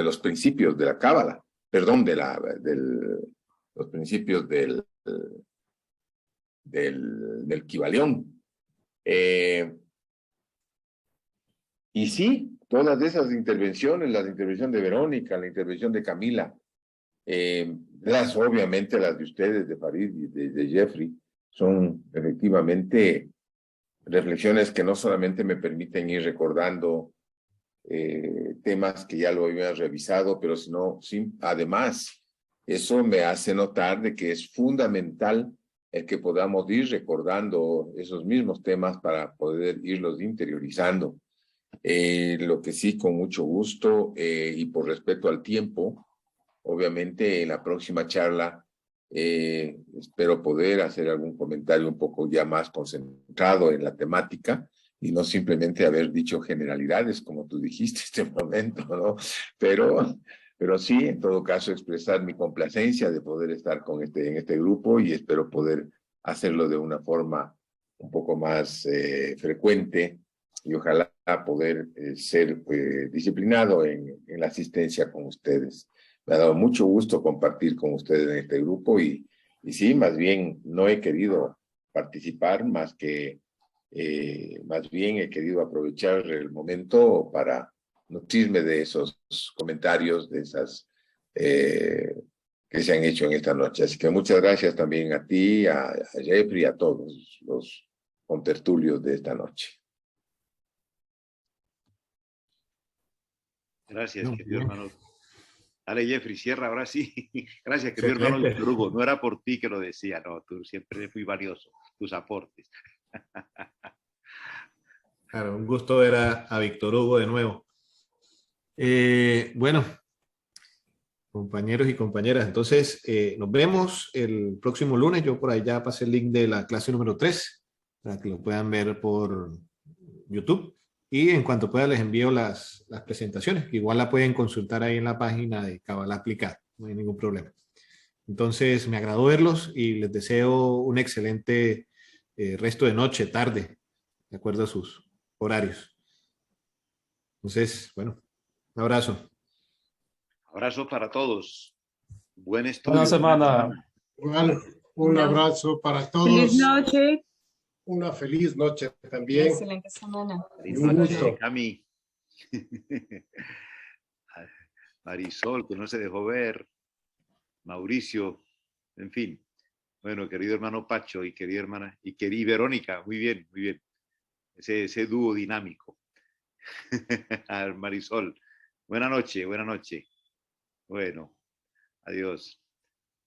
los principios de la Cábala, perdón, los principios del Kibalión. Y sí, todas esas intervenciones, la intervención de Verónica, la intervención de Camila, obviamente las de ustedes, de Farid y de Jeffrey, son efectivamente reflexiones que no solamente me permiten ir recordando temas que ya lo había revisado, pero además, eso me hace notar de que es fundamental el que podamos ir recordando esos mismos temas para poder irlos interiorizando. Lo que sí, con mucho gusto y por respeto al tiempo, obviamente en la próxima charla espero poder hacer algún comentario un poco ya más concentrado en la temática y no simplemente haber dicho generalidades como tú dijiste este momento, ¿no? Pero sí, en todo caso, expresar mi complacencia de poder estar en este grupo y espero poder hacerlo de una forma un poco más frecuente y ojalá poder ser disciplinado en la asistencia con ustedes. Me ha dado mucho gusto compartir con ustedes en este grupo y sí, más bien no he querido participar más bien he querido aprovechar el momento para nutrirme de esos comentarios, de esas que se han hecho en esta noche. Así que muchas gracias también a ti, a Jeffrey, a todos los contertulios de esta noche. Gracias, querido hermano. Dale, Jeffrey, cierra ahora sí. Gracias, querido hermano Víctor Hugo. No era por ti que lo decía, no, tú siempre eres muy valioso, tus aportes. Claro, un gusto ver a Víctor Hugo de nuevo. Bueno, compañeros y compañeras, entonces nos vemos el próximo lunes. Yo por ahí ya pasé el link de la clase número 3 para que lo puedan ver por YouTube. Y en cuanto pueda les envío las presentaciones, que igual la pueden consultar ahí en la página de Kabbalah Aplicada, no hay ningún problema. Entonces me agradó verlos y les deseo un excelente resto de noche, tarde, de acuerdo a sus horarios. Entonces, bueno, un abrazo. Abrazo para todos. Buen estudio. Buena semana. Un abrazo para todos. Feliz noche. Una feliz noche también. Excelente semana. Feliz Un noche, gusto. Cami. Marisol, que no se dejó ver. Mauricio, en fin. Bueno, querido hermano Pacho y querida hermana, y Verónica, muy bien, muy bien. Ese dúo dinámico. Marisol, buena noche, buena noche. Bueno, adiós.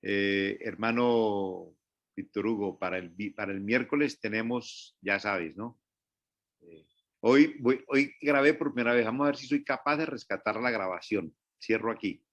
Hermano Víctor Hugo, para el miércoles tenemos, ya sabes, ¿no? Hoy grabé por primera vez. Vamos a ver si soy capaz de rescatar la grabación. Cierro aquí.